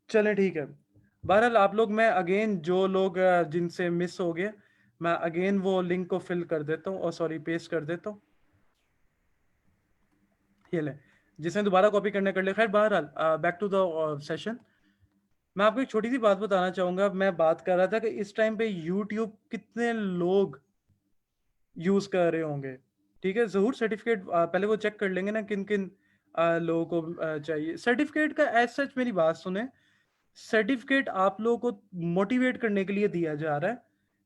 चलें ठीक है, बहरहाल आप लोग, मैं अगेन जो लोग जिनसे मिस हो गए, मैं अगेन वो लिंक को फिल कर देता हूँ, और सॉरी पेस्ट कर देता हूँ। ये ले, जिसने दोबारा कॉपी करने कर ले। खैर बहरहाल बैक टू द सेशन। मैं आपको एक छोटी सी बात बताना चाहूँगा। मैं बात कर रहा था कि इस टाइम पे YouTube कितने लोग यूज़ कर रहे होंगे, ठीक है। ज़रूर सर्टिफिकेट पहले वो चेक कर लेंगे ना किन किन लोगों को चाहिए सर्टिफिकेट का। एज सच मेरी बात सुने, सर्टिफिकेट आप लोगों को मोटिवेट करने के लिए दिया जा रहा है,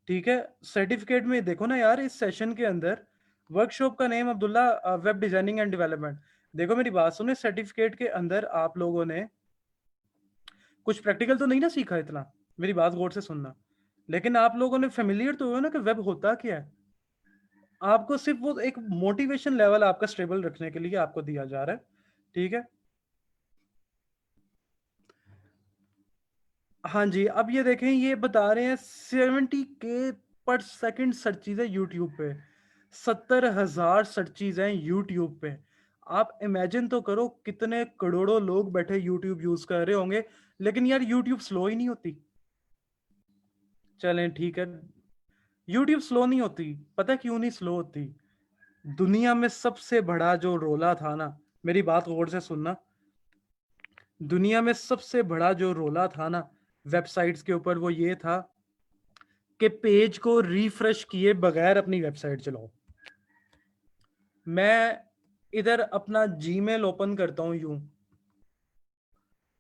ठीक है। सर्टिफिकेट में देखो ना यार, इस सेशन के अंदर वर्कशॉप का name Abdullah web designing and development. देखो मेरी बात सुने, सर्टिफिकेट के अंदर आप लोगों ने कुछ प्रैक्टिकल तो नहीं ना सीखा इतना, मेरी बात गौर से सुनना, लेकिन आप लोगों ने फेमिलियर तो हुआ ना कि वेब होता क्या है। आपको सिर्फ वो एक मोटिवेशन लेवल आपका स्टेबल रखने के लिए आपको दिया जा रहा है, ठीक है। हाँ जी, अब ये देखें, ये बता रहे हैं 70K पर सेकंड सर्चेज है यूट्यूब पे, 70,000 सर्चेज हैं यूट्यूब पे। आप इमेजिन तो करो कितने करोड़ों लोग बैठे यूट्यूब यूज कर रहे होंगे, लेकिन यार यूट्यूब स्लो ही नहीं होती। चलें ठीक है, यूट्यूब स्लो नहीं होती, पता क्यों नहीं स्लो होती? दुनिया में सबसे बड़ा जो रोला था ना, मेरी बात गौर से सुनना, दुनिया में सबसे बड़ा जो रोला था ना वेबसाइट्स के ऊपर, वो ये था कि पेज को रिफ्रेश किए बगैर अपनी वेबसाइट चलाओ। मैं इधर अपना जीमेल ओपन करता हूं यूं,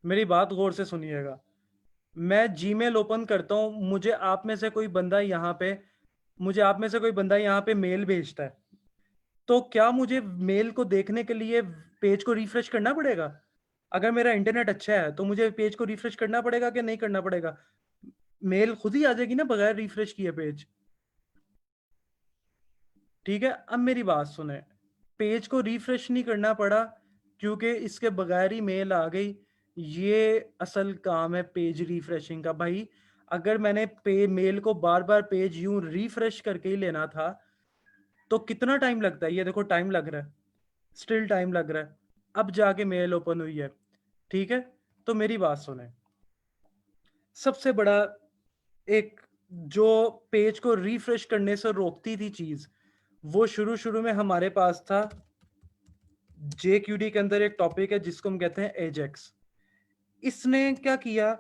मेरी बात गौर से सुनिएगा, मैं जीमेल ओपन करता हूं, मुझे आप में से कोई बंदा यहाँ पे मेल भेजता है, तो क्या मुझे मेल को देखने के लिए पेज को रिफ्रेश करना पड़ेगा? अगर मेरा इंटरनेट अच्छा है तो मुझे पेज को रिफ्रेश करना पड़ेगा कि नहीं करना पड़ेगा? मेल खुद ही आ जाएगी ना बगैर रिफ्रेश किए पेज। ठीक है, अब मेरी बात सुने, पेज को रिफ्रेश नहीं करना पड़ा क्योंकि इसके बगैर ही मेल आ गई। ये असल काम है पेज रिफ्रेशिंग का भाई। अगर मैंने मेल को बार बार पेज यूं रिफ्रेश करके ही लेना था तो कितना टाइम लगता है? ये देखो टाइम लग रहा है, स्टिल टाइम लग रहा है। अब जाके मेल ओपन हुई है। ठीक है, तो मेरी बात सुने, सबसे बड़ा एक जो पेज को रिफ्रेश करने से रोकती थी चीज, वो शुरू में हमारे पास था JQuery के अंदर एक टॉपिक है जिसको हम कहते हैं एजेक्स। इसने क्या किया,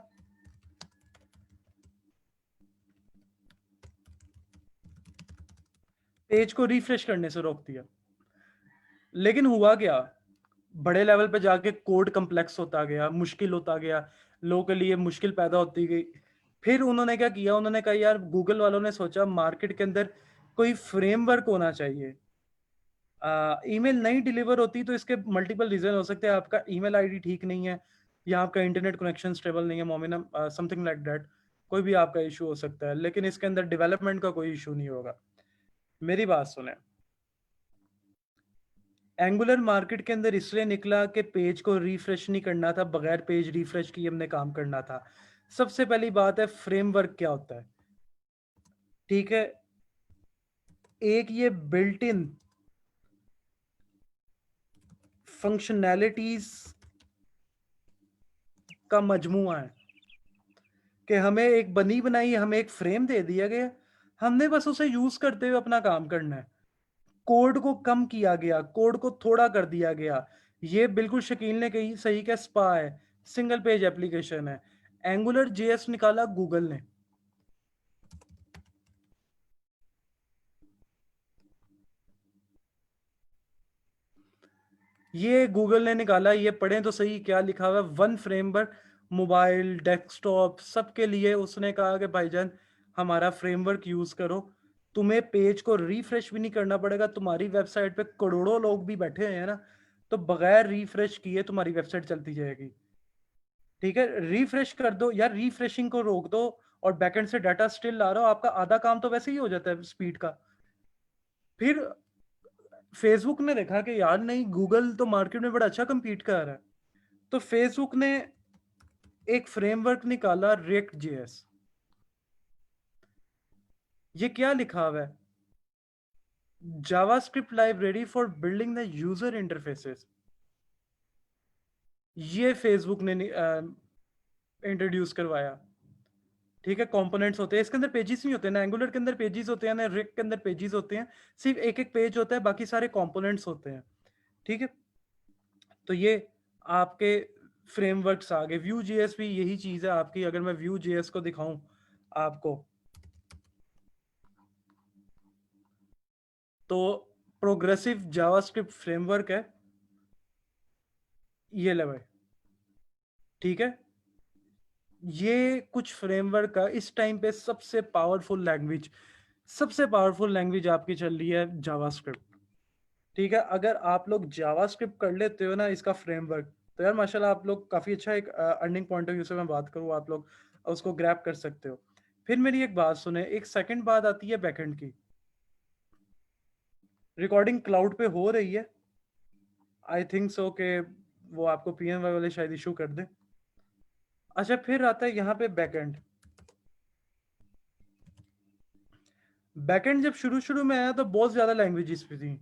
पेज को रिफ्रेश करने से रोक दिया। लेकिन हुआ क्या, बड़े लेवल पे जाके कोड कम्प्लेक्स होता गया, मुश्किल होता गया, लोगों के लिए मुश्किल पैदा होती गई। फिर उन्होंने क्या किया, उन्होंने कहा यार गूगल वालों ने सोचा मार्केट के अंदर कोई फ्रेमवर्क होना चाहिए। ईमेल नहीं डिलीवर होती तो इसके मल्टीपल रीजन हो सकते हैं। आपका ईमेल आईडी ठीक नहीं है या आपका इंटरनेट कनेक्शन स्टेबल नहीं है, मोमिना, समथिंग लाइक दैट, कोई भी आपका इशू हो सकता है। लेकिन इसके अंदर डेवलपमेंट का कोई इशू नहीं होगा। मेरी बात सुने, एंगुलर मार्केट के अंदर इसलिए निकला कि पेज को रिफ्रेश नहीं करना था, बगैर पेज रिफ्रेश किए हमने काम करना था। सबसे पहली बात है फ्रेमवर्क क्या होता है। ठीक है, एक ये बिल्ट इन फंक्शनैलिटीज का मजमुआ है कि हमें एक बनी बनाई, हमें एक फ्रेम दे दिया गया, हमने बस उसे यूज करते हुए अपना काम करना है। कोड को कम किया गया, कोड को थोड़ा कर दिया गया। ये बिल्कुल शकील ने कही सही कि स्पा है, सिंगल पेज एप्लीकेशन है। एंगुलर JS निकाला गूगल ने। ये गूगल ने निकाला, ये पढ़ें तो सही क्या लिखा हुआ है। वन फ्रेमवर्क, मोबाइल, डेस्कटॉप, सबके लिए उसने कहा कि भाईजान हमारा फ्रेमवर्क यूज करो, तुम्हें पेज को रिफ्रेश भी नहीं करना पड़ेगा। तुम्हारी वेबसाइट पे करोड़ों लोग भी बैठे हैं ना, तो बगैर रिफ्रेश किए तुम्हारी वेबसाइट चलती जाएगी। ठीक है, रिफ्रेश कर दो यार, रिफ्रेशिंग को रोक दो और बैकएंड से डाटा स्टिल ला रहा हो, आपका आधा काम तो वैसे ही हो जाता है स्पीड का। फिर फेसबुक ने देखा कि यार नहीं, गूगल तो मार्केट में बड़ा अच्छा compete कर रहा है, तो फेसबुक ने एक फ्रेमवर्क निकाला React.js। ये क्या लिखा हुआ है, JavaScript library for building the user interfaces. ये फेसबुक ने इंट्रोड्यूस करवाया। ठीक है, कंपोनेंट्स होते हैं इसके अंदर, पेजेस नहीं होते ना। एंगुलर के अंदर पेजेस होते हैं ना, रिएक्ट के अंदर पेजेस होते हैं, सिर्फ एक एक पेज होता है, बाकी सारे कंपोनेंट्स होते हैं। ठीक है, तो ये आपके फ्रेमवर्क्स आ गए। Vue.js भी यही चीज है आपकी। अगर मैं Vue.js को दिखाऊं आपको, तो प्रोग्रेसिव जावास्क्रिप्ट फ्रेमवर्क है ये ले भाई। ठीक है, ये कुछ फ्रेमवर्क का इस टाइम पे सबसे पावरफुल लैंग्वेज आपकी चल रही है जावास्क्रिप्ट। ठीक है, अगर आप लोग जावास्क्रिप्ट कर लेते हो ना इसका फ्रेमवर्क, तो यार माशाल्लाह आप लोग काफी अच्छा, एक अर्निंग पॉइंट ऑफ व्यू से मैं बात करूँ, आप लोग उसको ग्रैब कर सकते हो। फिर मेरी एक बात सुने, एक सेकंड बात आती है बैकएंड की। रिकॉर्डिंग क्लाउड पे हो रही है, आई थिंक सो कि वो आपको PNY वाले शायद इशू कर दें। अच्छा, फिर आता है यहाँ पे बैकएंड। बैकएंड जब शुरू में आया तो बहुत ज्यादा लैंग्वेजेस भी थी।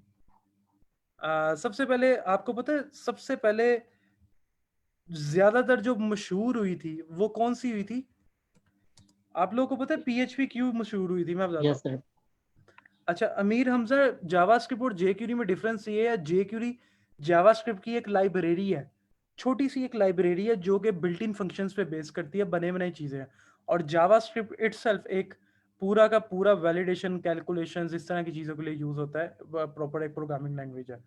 सबसे पहले आपको पता है, सबसे पहले ज्यादातर जो मशहूर हुई थी वो कौन सी हुई थी? आप लोगों को पता है PHP मशहूर हुई थी, मैं बताता हूँ। Yes sir. अच्छा अमीर हमजा, जावास्क्रिप्ट और jQuery में डिफरेंस ये है, jQuery जावास्क्रिप्ट की एक लाइब्रेरी है, छोटी सी एक लाइब्रेरी है जो कि बिल्ट इन फंक्शंस पे बेस करती है, बने बनाई चीजें हैं। और जावास्क्रिप्ट इटसेल्फ एक पूरा का पूरा वैलिडेशन, कैलकुलेशंस, इस तरह की चीजों के लिए यूज होता है, प्रॉपर एक प्रोग्रामिंग लैंग्वेज है।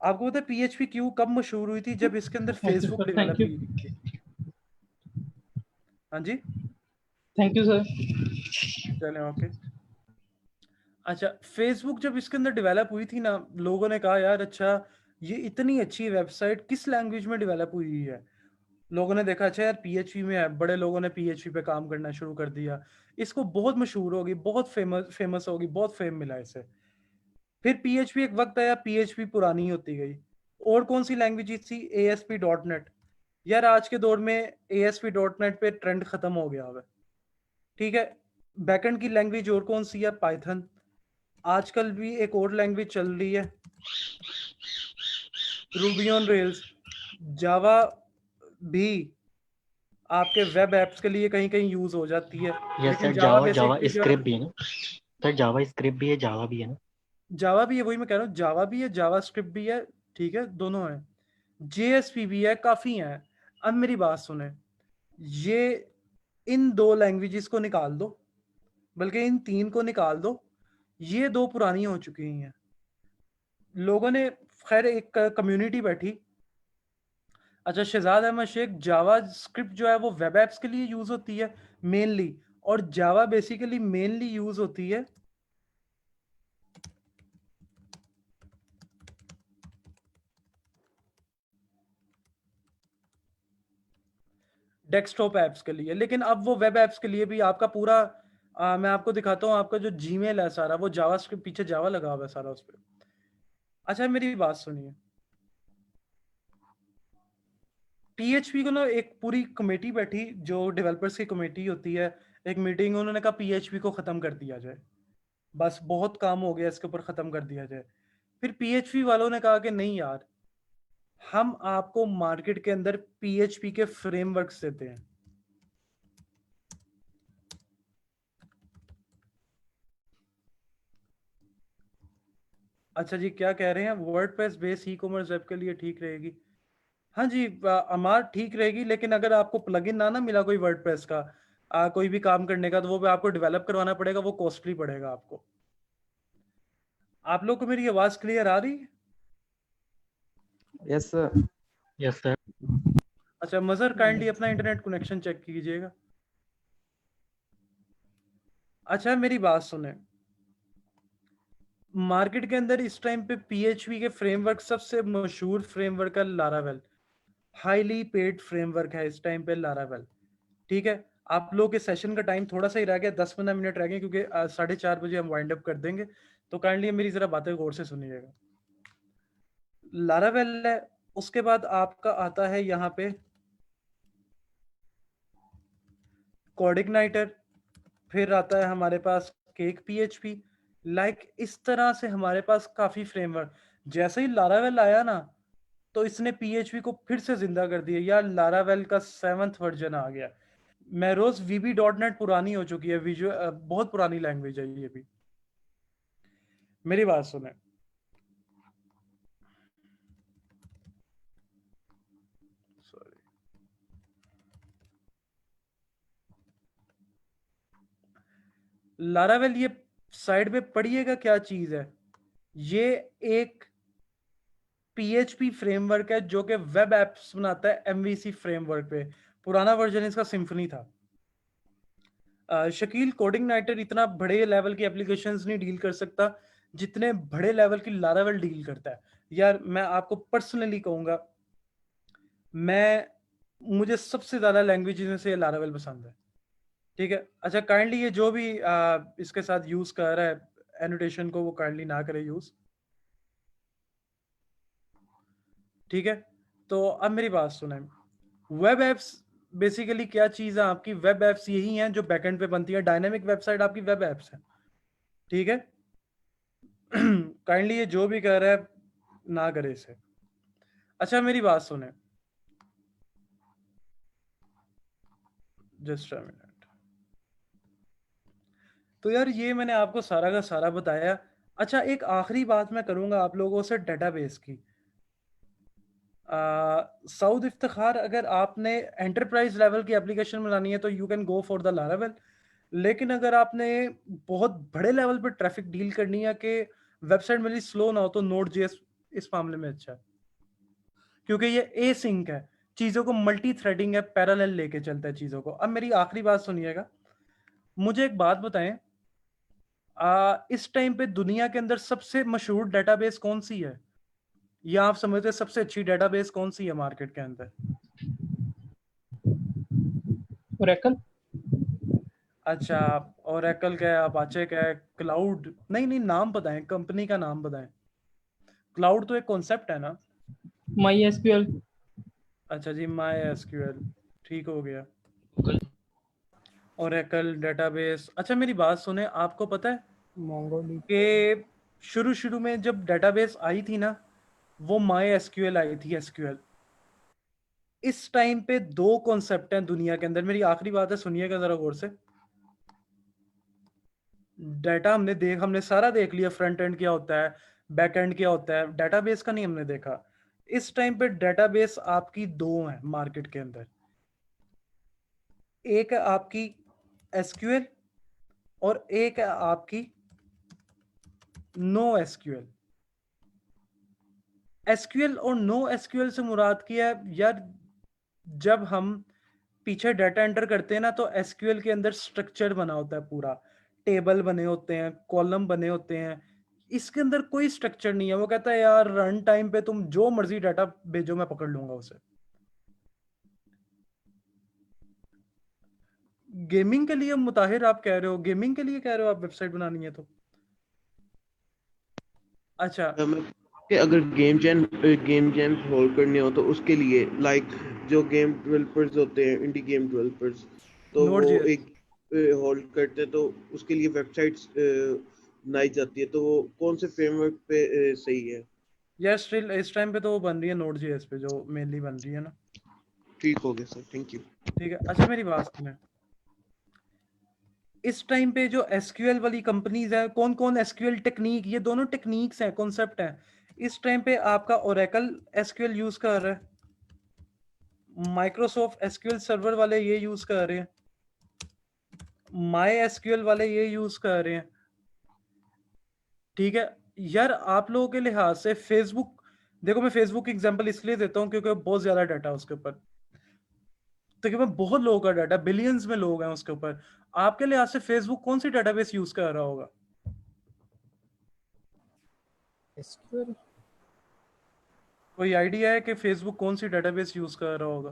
आपको पता है PHP कब मशहूर हुई थी? जब इसके अंदर फेसबुक डेवलप की थी। हाँ जी, थैंक यू सर। चलें ओके। अच्छा, फेसबुक जब इसके अंदर डेवलप हुई थी ना, लोगों ने कहा यार अच्छा ये इतनी अच्छी वेबसाइट किस लैंग्वेज में डेवलप हुई है। लोगों ने देखा अच्छा यार पीएचपी में है, बड़े लोगों ने पीएचपी पे काम करना शुरू कर दिया, इसको बहुत मशहूर होगी, बहुत फेमस होगी, बहुत फेम मिला इसे। फिर पीएचपी एक वक्त आया, पीएचपी पुरानी होती गई। और कौन सी लैंग्वेज थी? ASP.NET। यार आज के दौर में ASP.NET पे ट्रेंड खत्म हो गया है, ठीक है। बैकएंड की लैंग्वेज और कौन सी है? पाइथन। आजकल भी एक और लैंग्वेज चल रही है, रूबी ऑन रेल्स। जावा भी आपके वेब एप्स के लिए कहीं कहीं यूज हो जाती है, यस लेकिन सर, जावा जावा बेसिकली जो स्क्रिप्ट भी है ना सर? जावा स्क्रिप्ट भी है, जावा भी है ना? जावा भी है, वही मैं कह रहा हूँ, जावा भी है, जावा स्क्रिप्ट भी है, ठीक है, दोनों है। JSP भी है, काफी है। अब मेरी बात सुने, ये इन 2 लैंग्वेजेस को निकाल दो, बल्कि इन 3 को निकाल दो, ये 2 पुरानी हो चुकी हैं। लोगों ने खैर एक कम्युनिटी बैठी, अच्छा शहजाद अहमद शेख, जावा स्क्रिप्ट जो है वो वेब एप्स के लिए यूज होती है मेनली, और जावा बेसिकली मेनली यूज होती है डेस्कटॉप एप्स के लिए। लेकिन अब वो वेब एप्स के लिए भी आपका पूरा मैं आपको दिखाता हूँ, आपका जो जीमेल है सारा वो जावा स्क्रिप्ट, पीछे जावा लगा हुआ है सारा उस पर। अच्छा मेरी बात सुनिए, पीएचपी को ना एक पूरी कमेटी बैठी, जो डेवलपर्स की कमेटी होती है, एक मीटिंग, उन्होंने कहा पीएचपी को खत्म कर दिया जाए, बस बहुत काम हो गया, इसके ऊपर खत्म कर दिया जाए। फिर पीएचपी वालों ने कहा कि नहीं यार, हम आपको मार्केट के अंदर पीएचपी के फ्रेमवर्क्स देते हैं। अच्छा जी, क्या कह रहे हैं? WordPress base e commerce web के लिए ठीक रहेगी? हाँ जी, अमार ठीक रहेगी, लेकिन अगर आपको प्लगइन ना मिला कोई वर्डप्रेस का कोई भी काम करने का, तो वो भी आपको डेवलप करवाना पड़ेगा, वो कॉस्टली पड़ेगा आपको। आप लोग को मेरी आवाज क्लियर आ रही है? Yes sir. Yes sir. अच्छा मजर, काइंडली अपना इंटरनेट कनेक्शन चेक कीजिएगा। अच्छा मेरी बात सुने, मार्केट के अंदर इस टाइम पे पीएचपी के फ्रेमवर्क, सबसे मशहूर फ्रेमवर्क है लारावेल, हाईली पेड फ्रेमवर्क है इस टाइम पे लारावेल, ठीक है। आप लोग के सेशन का टाइम थोड़ा सा ही रह गया, 10-15 मिनट रह गए, क्योंकि 4:30 बजे हम वाइंड अप कर देंगे, तो काइंडली मेरी जरा बातें गौर से सुनिएगा। लारावेल है, उसके बाद आपका आता है यहाँ पे कोडिग्नाइटर, फिर आता है हमारे पास केक पीएचपी, लाइक इस तरह से हमारे पास काफी फ्रेमवर्क। जैसे ही लारावेल आया ना, तो इसने पीएचपी को फिर से जिंदा कर दिया यार, लारावेल का 7th वर्जन आ गया। मेरोज VB.NET पुरानी हो चुकी है, विजुअल बहुत पुरानी लैंग्वेज है ये भी। मेरी बात सुने, सॉरी, लारावेल ये साइड पे पढ़िएगा क्या चीज है। ये एक पीएचपी फ्रेमवर्क है जो कि वेब एप्स बनाता है MVC फ्रेमवर्क पे। पुराना वर्जन इसका सिम्फनी था। शकील, कोडिग्नाइटर इतना बड़े लेवल की एप्लीकेशंस नहीं डील कर सकता जितने बड़े लेवल की लारावेल डील करता है। यार मैं आपको पर्सनली कहूंगा, मुझे सबसे ज्यादा लैंग्वेज में से लारावेल पसंद है, ठीक है। अच्छा काइंडली ये जो भी इसके साथ यूज कर रहा है एनोटेशन को, वो काइंडली ना करे यूज, ठीक है। तो अब मेरी बात सुने, वेब एप्स बेसिकली क्या चीज है आपकी? वेब एप्स यही हैं जो बैकएंड पे बनती है, डायनामिक वेबसाइट आपकी वेब एप्स है, ठीक है। काइंडली ये जो भी कह रहा है ना करे इसे। अच्छा मेरी बात सुने, जस्ट अ मिनट। तो यार ये मैंने आपको सारा का सारा बताया। अच्छा एक आखिरी बात मैं करूंगा आप लोगों से डेटाबेस की। साउद इफ्तिखार, अगर आपने एंटरप्राइज लेवल की एप्लीकेशन बनानी है तो you can go for the Laravel, लेकिन अगर आपने बहुत बड़े लेवल पर ट्रैफिक डील करनी है कि वेबसाइट मेरी स्लो ना हो, तो Node.js इस मामले में अच्छा है, क्योंकि ये एसिंक है, चीज़ों को मल्टी थ्रेडिंग है, पैरेलल लेके चलता है चीज़ों को। अब मेरी आखिरी बात सुनिएगा, मुझे एक बात बताएं, इस टाइम पे दुनिया के अंदर सबसे मशहूर डेटाबेस कौन सी है, या आप समझते हैं सबसे अच्छी डेटाबेस कौन सी है मार्केट के अंदर? ओरेकल। अच्छा, ओरेकल का है, अपाचे का है, क्लाउड नहीं नहीं, नाम बताएं, कंपनी का नाम बताएं। क्लाउड तो एक कॉन्सेप्ट है ना। My SQL. अच्छा जी, माई एसक्यूएल, ठीक हो गया। Oracle database. अच्छा मेरी बात सुने, आपको पता है MongoDB। कि शुरू शुरू में जब डेटाबेस आई थी ना, वो माई एसक्यूएल आई थी, एसक्यूएल। इस टाइम पे दो कॉन्सेप्ट हैं दुनिया के अंदर, मेरी आखिरी बात है, सुनिएगा जरा गौर से। डाटा हमने सारा देख लिया, फ्रंट एंड क्या होता है, बैक एंड क्या होता है, डेटाबेस का नहीं हमने देखा। इस टाइम पे डेटाबेस आपकी दो हैं मार्केट के अंदर, एक है आपकी एसक्यूएल और एक है आपकी नो एसक्यूएल। एसक्यूएल और नो एसक्यूएल से मुराद क्या है यार, जब हम पीछे डाटा एंटर करते हैं ना, तो एसक्यूएल के अंदर स्ट्रक्चर बना होता है, पूरा टेबल बने होते हैं, कॉलम बने होते हैं। इसके अंदर कोई स्ट्रक्चर नहीं है। वो कहता है यार रन टाइम पे तुम जो मर्जी डाटा भेजो, मैं पकड़ लूंगा उसे। गेमिंग के लिए मुताहिर आप कह रहे हो, गेमिंग के लिए कह रहे हो आप वेबसाइट बनानी है तो? अच्छा, कि अगर गेम जैम होल्ड करने हो तो उसके लिए लाइक जो गेम डेवलपर्स होते हैं, इंडी गेम डेवलपर्स, तो वो Node.js। एक होल्ड करते हैं, तो उसके लिए वेबसाइट्स बनाई जाती है, तो वो कौन से फ्रेमवर्क पे सही है? यार स्टिल इस टाइम पे तो वो बन रही है Node.js पे, जो मेनली बन रही है ना। ठीक हो गया सर, थैंक यू। ठीक है। अच्छा मेरी बात सुने, इस टाइम पे जो एसक्यूएल वाली कंपनीज है, कौन कौन एसक्यूएल टेक्निक, ये दोनों टेक्निक्स हैं, कॉन्सेप्ट हैं। इस टाइम पे आपका ओरेकल एसक्यूएल यूज कर रहा है, माइक्रोसॉफ्ट एसक्यूएल सर्वर वाले ये यूज कर रहे हैं, माई एसक्यूएल वाले ये यूज कर रहे हैं। ठीक है यार, आप लोगों के लिहाज से फेसबुक, देखो मैं फेसबुक की एग्जांपल इसलिए देता हूं क्योंकि बहुत ज्यादा डाटा है उसके ऊपर, तकरीबन बहुत लोगों का डाटा, बिलियंस में लोग हैं उसके ऊपर। आपके लिहाज से फेसबुक कौन सी डेटाबेस यूज कर रहा होगा? SQL। कोई आइडिया है कि फेसबुक कौन सी डेटाबेस यूज कर रहा होगा?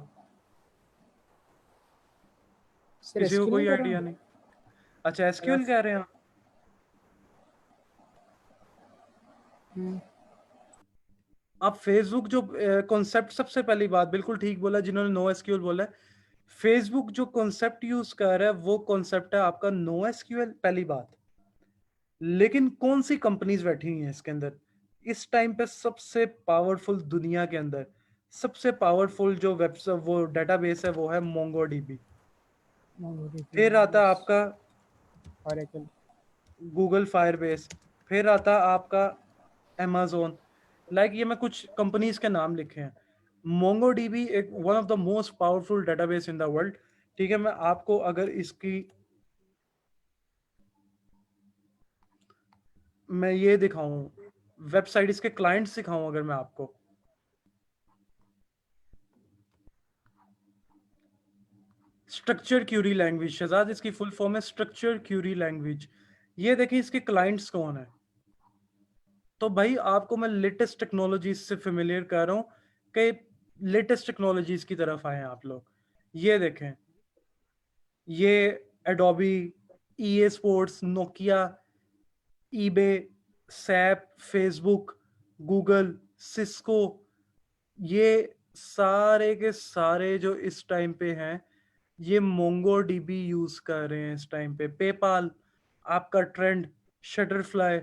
सर किसी को SQL कोई नहीं कर आइडिया रहा नहीं? अच्छा एसक्यूएल कह रहे हैं आप। हूँ। अब फेसबुक जो कॉन्सेप्ट, सबसे पहली बात बिल्कुल ठीक बोला जिन्होंने नो एसक्यूएल बोला है। फेसबुक जो कॉन्सेप्ट यूज कर रहा है वो कॉन्सेप्ट है आपका नो एसक्यूएल, पहली बात। लेकिन कौन सी कंपनीज बैठी हुई हैं इसके अंदर? इस टाइम पे सबसे पावरफुल दुनिया के अंदर, सबसे पावरफुल जो वो डेटाबेस है वो है मोंगोडीबी। फिर आता आपका Oracle। गूगल फायरबेस, फिर आता आपका अमेजोन। लाइक ये मैं कुछ कंपनीज के नाम लिखे हैं। मोंगोडीबी एक one of the most powerful database in the world. ठीक है, मैं आपको अगर इसकी मैं ये दिखाऊं, वेबसाइट, इसके क्लाइंट्स दिखाऊं अगर मैं आपको, स्ट्रक्चर क्यूरी लैंग्वेज, शहजाद इसकी फुल फॉर्म है स्ट्रक्चर क्यूरी लैंग्वेज। ये देखिए इसके क्लाइंट्स कौन है। तो भाई आपको मैं लेटेस्ट टेक्नोलॉजीज से फेमिलियर कर रहा हूँ कि लेटेस्ट टेक्नोलॉजीज की तरफ आए आप लोग। ये देखें, ये Adobe, EA sports, Nokia, eBay, SAP, Facebook, Google, Cisco, ये सारे के सारे जो इस टाइम पे हैं ये मोंगोडीबी यूज कर रहे हैं इस टाइम पे। पेपाल, आपका ट्रेंड, शटरफ्लाई,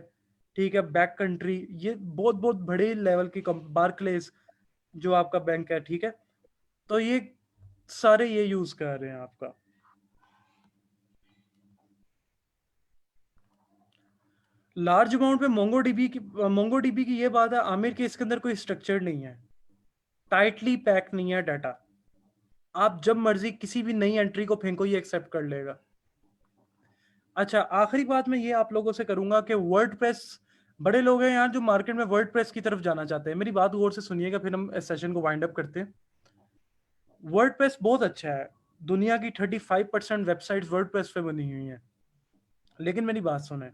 ठीक है, बैक कंट्री, ये बहुत बहुत बड़े लेवल की बार्कलेस जो आपका बैंक है, ठीक है, तो ये सारे ये यूज कर रहे हैं आपका। लार्ज अमाउंट पे मोंगोडीबी की ये बात है आमिर कि इसके अंदर कोई स्ट्रक्चर नहीं है, टाइटली पैक नहीं है डाटा। आप जब मर्जी किसी भी नई एंट्री को फेंको ये एक्सेप्ट कर लेगा। अच्छा आखिरी बात मैं ये आप लोगों से करूंगा कि वर्डप्रेस, बड़े लोग हैं यार जो मार्केट में वर्डप्रेस की तरफ जाना चाहते हैं, मेरी बात गौर से सुनिएगा फिर हम इस सेशन को वाइंड अप करते हैं। वर्डप्रेस बहुत अच्छा है, दुनिया की 35% वेबसाइट्स वर्डप्रेस पे बनी हुई हैं। लेकिन मेरी बात सुने,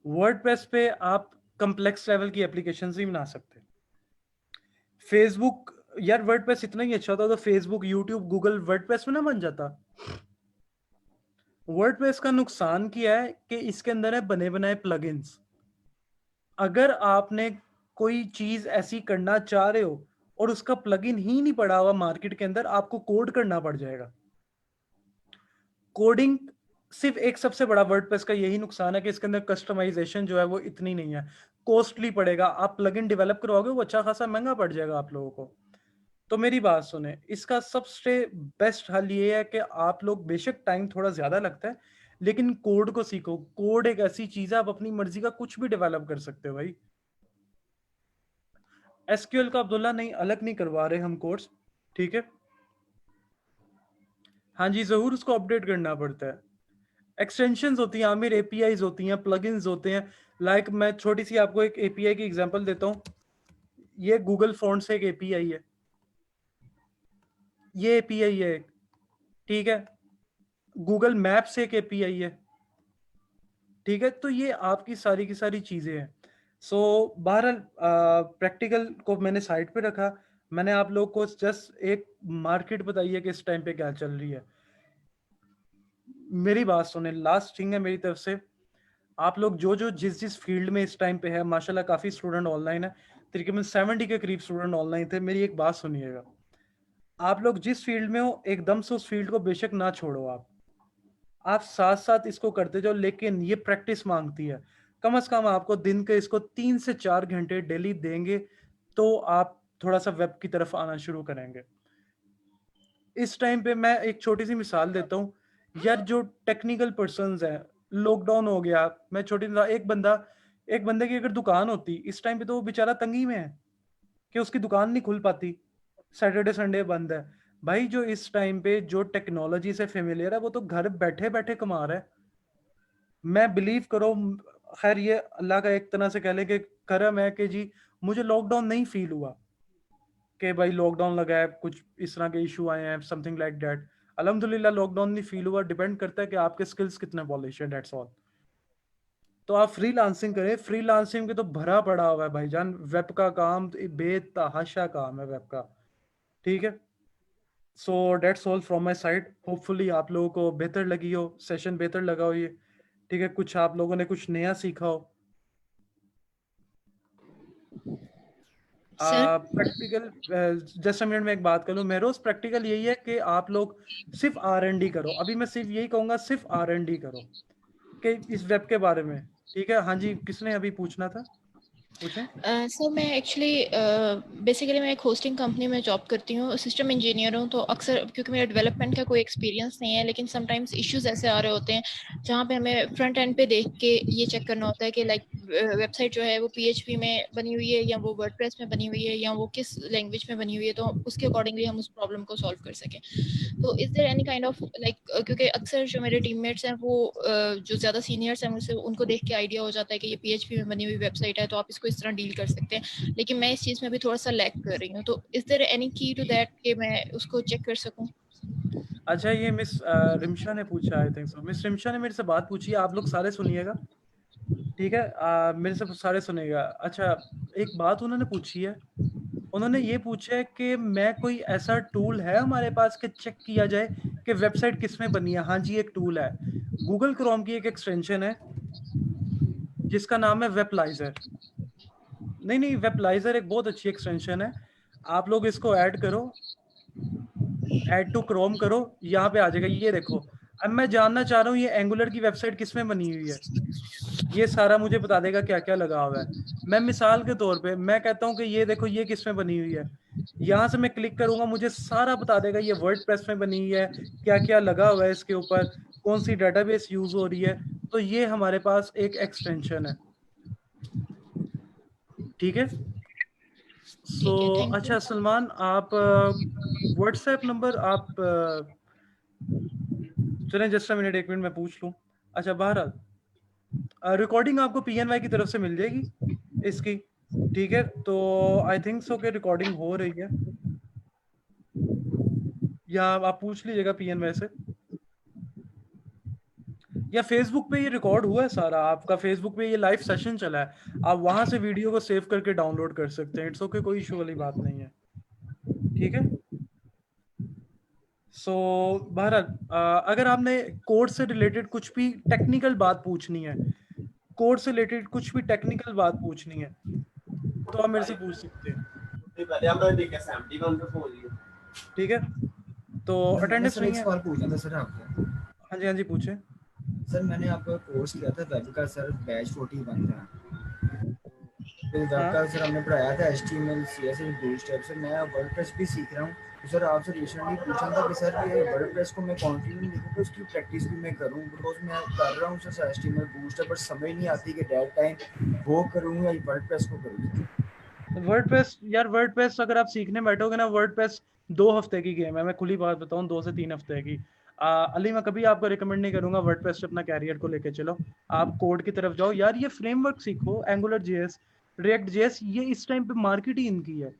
वर्डप्रेस पे आप कम्प्लेक्स लेवल की एप्लीकेशंस भी बना सकते हैं। फेसबुक, यार वर्डप्रेस इतना ही अच्छा होता तो फेसबुक, यूट्यूब, गूगल वर्डप्रेस में ना बन जाता। वर्डप्रेस का नुकसान क्या है कि इसके अंदर है बने बनाए प्लगइन्स। अगर आपने कोई चीज ऐसी करना चाह रहे हो और उसका प्लगइन ही नहीं पड़ा हुआ मार्केट के अंदर, आपको कोड करना पड़ जाएगा। कोडिंग सिर्फ एक सबसे बड़ा वर्डप्रेस का यही नुकसान है कि इसके अंदर कस्टमाइजेशन जो है वो इतनी नहीं है, कॉस्टली पड़ेगा। आप प्लगइन डेवलप करवाओगे वो अच्छा खासा महंगा पड़ जाएगा आप लोगों को। तो मेरी बात सुने, इसका सबसे बेस्ट हल ये है कि आप लोग, बेशक टाइम थोड़ा ज्यादा लगता है, लेकिन कोड को सीखो। कोड एक ऐसी चीज है, आप अपनी मर्जी का कुछ भी डेवलप कर सकते हो भाई। एसक्यूएल का अब्दुल्ला नहीं, अलग नहीं करवा रहे हम कोर्स, ठीक है। हाँ जी जरूर, उसको अपडेट करना पड़ता है। एक्सटेंशंस होती हैं आमिर, एपीआईज होती हैं, प्लगइन्स होते हैं। लाइक मैं छोटी सी आपको एक एपीआई की एग्जांपल देता हूँ। ये गूगल फॉन्ट से एक एपीआई है, ये एपीआई है एक, ठीक है। गूगल मैप से एक एपीआई है, ठीक है। तो ये आपकी सारी की सारी चीजें हैं। सो बहरहाल प्रैक्टिकल को मैंने साइड पे रखा, मैंने आप लोग को जस्ट एक मार्केट बताई है कि इस टाइम पे क्या चल रही है। मेरी बात सुने, लास्ट थिंग है मेरी तरफ से, आप लोग जो जो जिस फील्ड में इस टाइम पे है, माशाल्लाह काफी स्टूडेंट ऑनलाइन है, तकरीबन 70 के करीब स्टूडेंट ऑनलाइन थे। मेरी एक बात सुनिएगा, आप लोग जिस फील्ड में हो एकदम से उस फील्ड को बेशक ना छोड़ो, आप साथ साथ इसको करते जाओ, लेकिन ये प्रैक्टिस मांगती है। कम से कम आपको दिन के इसको 3 से 4 घंटे डेली देंगे तो आप थोड़ा सा वेब की तरफ आना शुरू करेंगे। इस टाइम पे मैं एक छोटी सी मिसाल देता हूँ यार, जो टेक्निकल पर्सन्स हैं, लॉकडाउन हो गया, मैं छोटी एक बंदे की अगर दुकान होती इस टाइम पे तो वो बेचारा तंगी में है कि उसकी दुकान नहीं खुल पाती, सैटरडे संडे बंद है। भाई जो इस टाइम पे जो टेक्नोलॉजी से फेमिलियर है वो तो घर बैठे बैठे कमा रहा है। मैं बिलीव करो, खैर ये अल्लाह का एक तरह से कह ले कि करम है कि जी मुझे लॉकडाउन नहीं फील हुआ कि भाई लॉकडाउन लगा है, कुछ इस तरह के इशू आए हैं, समथिंग लाइक दैट। अल्हम्दुलिल्लाह लॉकडाउन नहीं फील हुआ। डिपेंड करता है कि आपके स्किल्स कितने पॉलिश है, दैट्स ऑल। तो आप फ्रीलांसिंग करें, फ्रीलांसिंग के तो भरा पड़ा हुआ है भाईजान। वेब का काम बेतहाशा काम है वेब का, ठीक है। So that's all from my side. Hopefully आप लोगों को बेहतर लगी हो, सेशन बेहतर लगा हो ये, ठीक है। कुछ आप लोगों ने कुछ नया सीखा हो। सर प्रैक्टिकल जस्ट मिनट में एक बात करूं, मेरोज प्रैक्टिकल यही है कि आप लोग सिर्फ R&D करो। अभी मैं सिर्फ यही कहूंगा, सिर्फ R&D करो कि इस वेब के बारे में, ठीक है। हाँ जी, किसने अभी पूछना था, पूछें। सर मैं एक्चुअली बेसिकली मैं एक होस्टिंग कंपनी में जॉब करती हूँ, सिस्टम इंजीनियर हूँ। तो अक्सर क्योंकि मेरा डेवलपमेंट का कोई एक्सपीरियंस नहीं है, लेकिन समटाइम्स इश्यूज ऐसे आ रहे होते हैं जहाँ पे हमें फ्रंट एंड पे देख के ये चेक करना होता है कि लाइक वेबसाइट जो है वो PHP में बनी हुई है या वो वर्डप्रेस में बनी हुई है या वो किस लैंग्वेज में बनी हुई है, तो उसके अकॉर्डिंगली हम उस प्रॉब्लम को सॉल्व कर सकें। तो is there any kind of like, क्योंकि अक्सर जो मेरे टीममेट्स हैं वो जो ज़्यादा सीनियर्स हैं मुझसे, उनको देख के आइडिया हो जाता है कि ये PHP में बनी हुई वेबसाइट है तो आप इसको इस तरह डील कर सकते हैं, लेकिन मैं इस चीज़ में भी थोड़ा सा लैग कर रही हूँ। तो इज देयर एनी की टू दैट कि मैं उसको चेक कर सकूँ? अच्छा, ये मिस रिमशा ने पूछा, I think so. Miss Rimsha ने मेरे से बात पूछी है, आप लोग सारे सुनिएगा, ठीक है। मेरे से सारे सुनिएगा। अच्छा, एक बात उन्होंने पूछी है, उन्होंने ये पूछा है कि मैं कोई ऐसा टूल है हमारे पास कि चेक किया जाए कि वेबसाइट किस में बनी है। हाँ जी, एक टूल है, गूगल क्रोम की एक एक्सटेंशन है जिसका नाम है वेबलाइजर। नहीं, वेबलाइजर एक बहुत अच्छी एक्सटेंशन है, आप लोग इसको ऐड करो, ऐड टू क्रोम करो, यहाँ पे आ जाएगा। ये देखो, अब मैं जानना चाह रहा हूँ ये एंगुलर की वेबसाइट किस में बनी हुई है, ये सारा मुझे बता देगा क्या क्या लगा हुआ है। मैं मिसाल के तौर पे मैं कहता हूँ कि ये देखो ये किस में बनी हुई है, यहाँ से मैं क्लिक करूंगा मुझे सारा बता देगा ये वर्डप्रेस में बनी हुई है, क्या क्या लगा हुआ है इसके ऊपर, कौन सी डेटाबेस यूज हो रही है। तो ये हमारे पास एक एक्सटेंशन है, ठीक है। सो अच्छा सलमान, आप व्हाट्सएप नंबर आप चलें जस्ट मिनट, एक मिनट मैं पूछ लूँ। अच्छा, बहरहाल रिकॉर्डिंग आपको PNY की तरफ से मिल जाएगी इसकी, ठीक है। तो आई थिंक सो कि रिकॉर्डिंग हो रही है, या आप पूछ लीजिएगा PNY से। या फेसबुक पे ये रिकॉर्ड हुआ है सारा, आपका फेसबुक पे ये लाइव सेशन चला है, आप वहां से वीडियो को सेव करके डाउनलोड कर सकते हैं। इट्स ओके, कोई इशू वाली बात नहीं है, ठीक है। सो बहरहाल अगर आपने कोड से रिलेटेड कुछ भी टेक्निकल बात पूछनी है, कोड से रिलेटेड कुछ भी टेक्निकल बात पूछनी है, तो आप मेरे से पूछ सकते हैं, ठीक है। तो अटेंडेंस नहीं है। सवाल पूछना था सर आपसे। हाँ जी, हाँ जी, पूछे। सर मैंने आपका कोर्स किया था वेब का सर, बैच 41 था। तो वेब का सर हमने पढ़ाया था HTML CSS बूटस्ट्रैप। सर मैं वर्डप्रेस भी सीख रहा हूँ, तो सर आपसे रिसेंटली पूछना था कि सर ये वर्डप्रेस को मैं कंटिन्यू लिखूँ तो उसकी प्रैक्टिस भी मैं करूँ, बिकॉज मैं कर रहा हूँ सर HTML बूटस्ट्रैप, पर समझ नहीं आती कि डेट टाइम वो करूँ या वर्डप्रेस को करूँ। वर्डप्रेस यार, वर्डप्रेस अगर आप सीखने बैठोगे ना, वर्डप्रेस 2 हफ्ते की गेम है, मैं खुली बात बताऊं, 2 से 3 हफ्ते की। अली मैं कभी आपको रिकमेंड नहीं करूंगा वर्डप्रेस से अपना कैरियर को लेके चलो, आप कोड की तरफ जाओ यार। ये फ्रेमवर्क सीखो, एंगुलर JS, रिएक्ट JS, ये इस टाइम पे मार्केट ही इनकी है।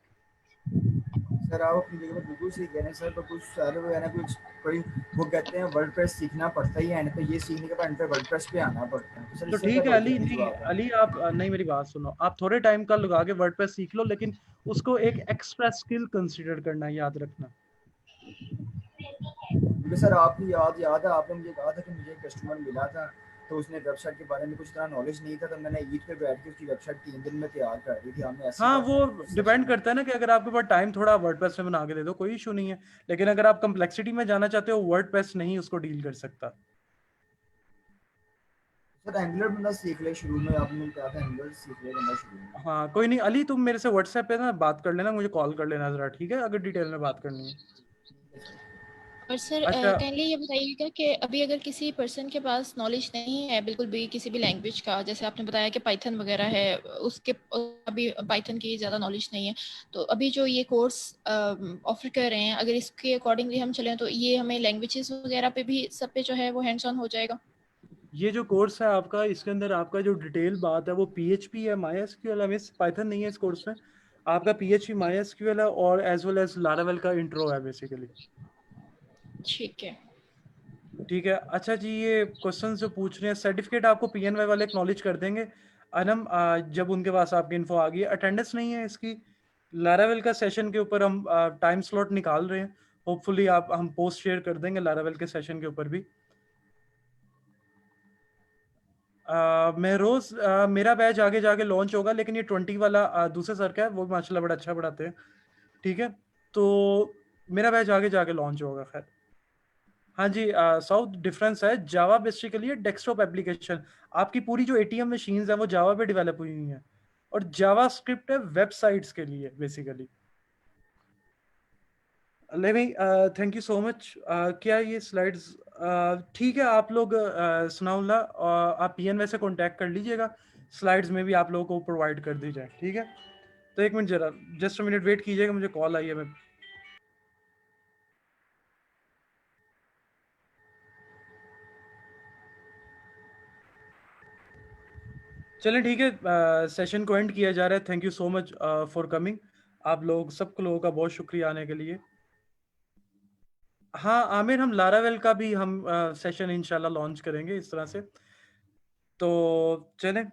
सर आप अपनी जगह पर बिल्कुल सही कह रहे हैं सर, पर कुछ सारे वो है ना, कुछ कोई वो कहते हैं वर्डप्रेस सीखना पड़ता ही है, एंड पे ये सीखने के बाद एंड पे वर्डप्रेस पे आना पड़ता है। तो ठीक है अली, नहीं अली आप नहीं, मेरी बात सुनो, आप थोड़े टाइम का लगा के वर्डप्रेस सीख लो, लेकिन उसको एक एक्स्ट्रा स्किल कंसीडर करना, याद रखना। क्योंकि सर आपकी याद है, आपने मुझे कहा था कि मुझे एक कस्टमर मिला था, तो उसने वेबसाइट के बारे में कुछ इतना नॉलेज नहीं था, तो मैंने ईद पे बैठ के उसकी वेबसाइट 3 दिन में तैयार कर दी थी। हमने ऐसी हाँ, वो डिपेंड करता है ना कि अगर आपके पास टाइम थोड़ा वर्डप्रेस में बना के दे दो, कोई इशू नहीं है, लेकिन अगर आप कम्प्लेक्सिटी में जाना चाहते हो, वर्डप्रेस नहीं उसको डील कर सकता। सर एंगुलर बंदा सीख ले शुरू में, आपने कहा था एंगुलर सीख ले बंदा शुरू में। हाँ कोई नहीं अली, तुम मेरे से व्हाट्सएप पे ना बात कर लेना, मुझे कॉल कर लेना जरा, ठीक है, अगर डिटेल में बात करनी है। और सर अच्छा, काइंडली ये बताइएगा कि अभी अगर किसी पर्सन के पास नॉलेज नहीं है बिल्कुल भी किसी भी लैंग्वेज का, जैसे आपने बताया कि पाइथन वगैरह है, उसके अभी पाइथन की ज़्यादा नॉलेज नहीं है, तो अभी जो ये कोर्स ऑफर कर रहे हैं, अगर इसके अकॉर्डिंगली हम चलें तो ये हमें लैंग्वेजेस वगैरह पे भी सब पे जो है वो हैंड्स ऑन हो जाएगा? ये जो कोर्स है आपका, इसके अंदर आपका जो डिटेल बात है वो PHP है, MySQL है, मिस पाइथन नहीं है इस कोर्स में। आपका PHP MySQL है और एज वेल एज लारावेल का इंट्रो है बेसिकली। ठीक है, ठीक है। अच्छा जी, ये क्वेश्चन जो पूछ रहे हैं, सर्टिफिकेट आपको PNY वाले एक्नॉलेज कर देंगे अनम, जब उनके पास आपकी इन्फो आ गई। अटेंडेंस नहीं है इसकी, लारावेल का सेशन के ऊपर हम टाइम स्लॉट निकाल रहे हैं, होपफुली आप हम पोस्ट शेयर कर देंगे लारावेल के सेशन के ऊपर भी। महरोज, मेरा बैच आगे जाके लॉन्च होगा, लेकिन ये 20 वाला दूसरे सर का है, वो माशाल्लाह बड़ा अच्छा पढ़ाते हैं, ठीक है। तो मेरा बैच आगे जाके लॉन्च होगा, खैर। हाँ जी, साउथ डिफरेंस है, जावा बेसिकली डेस्कटॉप एप्लीकेशन, आपकी पूरी जो ATM मशीन्स हैं वो जावा पे डेवलप हुई हुई हैं, और जावा स्क्रिप्ट है वेबसाइट्स के लिए basically. Levi, thank you so much. क्या ये स्लाइड्स ठीक है, आप लोग सनाउल्लाह, आप PNY से कांटेक्ट कर लीजिएगा, स्लाइड्स में भी आप लोगों को प्रोवाइड कर दी जाए, ठीक है। तो एक मिनट जरा, जस्ट अ मिनट वेट कीजिएगा, मुझे कॉल आई है। मैं चलें, ठीक है, सेशन को एंड किया जा रहा है। Thank you so much for coming, आप लोग सब लोगों का बहुत शुक्रिया आने के लिए। हाँ आमिर, हम लारावेल का भी हम सेशन इंशाल्लाह लॉन्च करेंगे इस तरह से। तो चलें,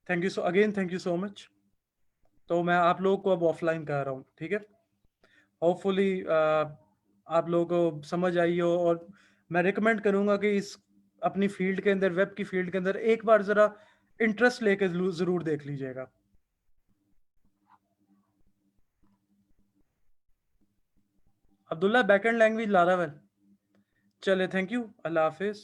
thank you thank you so much. तो मैं आप लोगों को अब ऑफलाइन कर रहा हूँ, ठीक है। होपफुली आप लोगों को समझ आई हो, और मैं रिकमेंड करूँगा कि इस अपनी फील्ड के अंदर, वेब की फील्ड के अंदर एक बार ज़रा इंटरेस्ट लेके ज़रूर देख लीजिएगा। Abdullah, backend language Laravel. चले, थैंक यू, अल्लाह हाफिज़।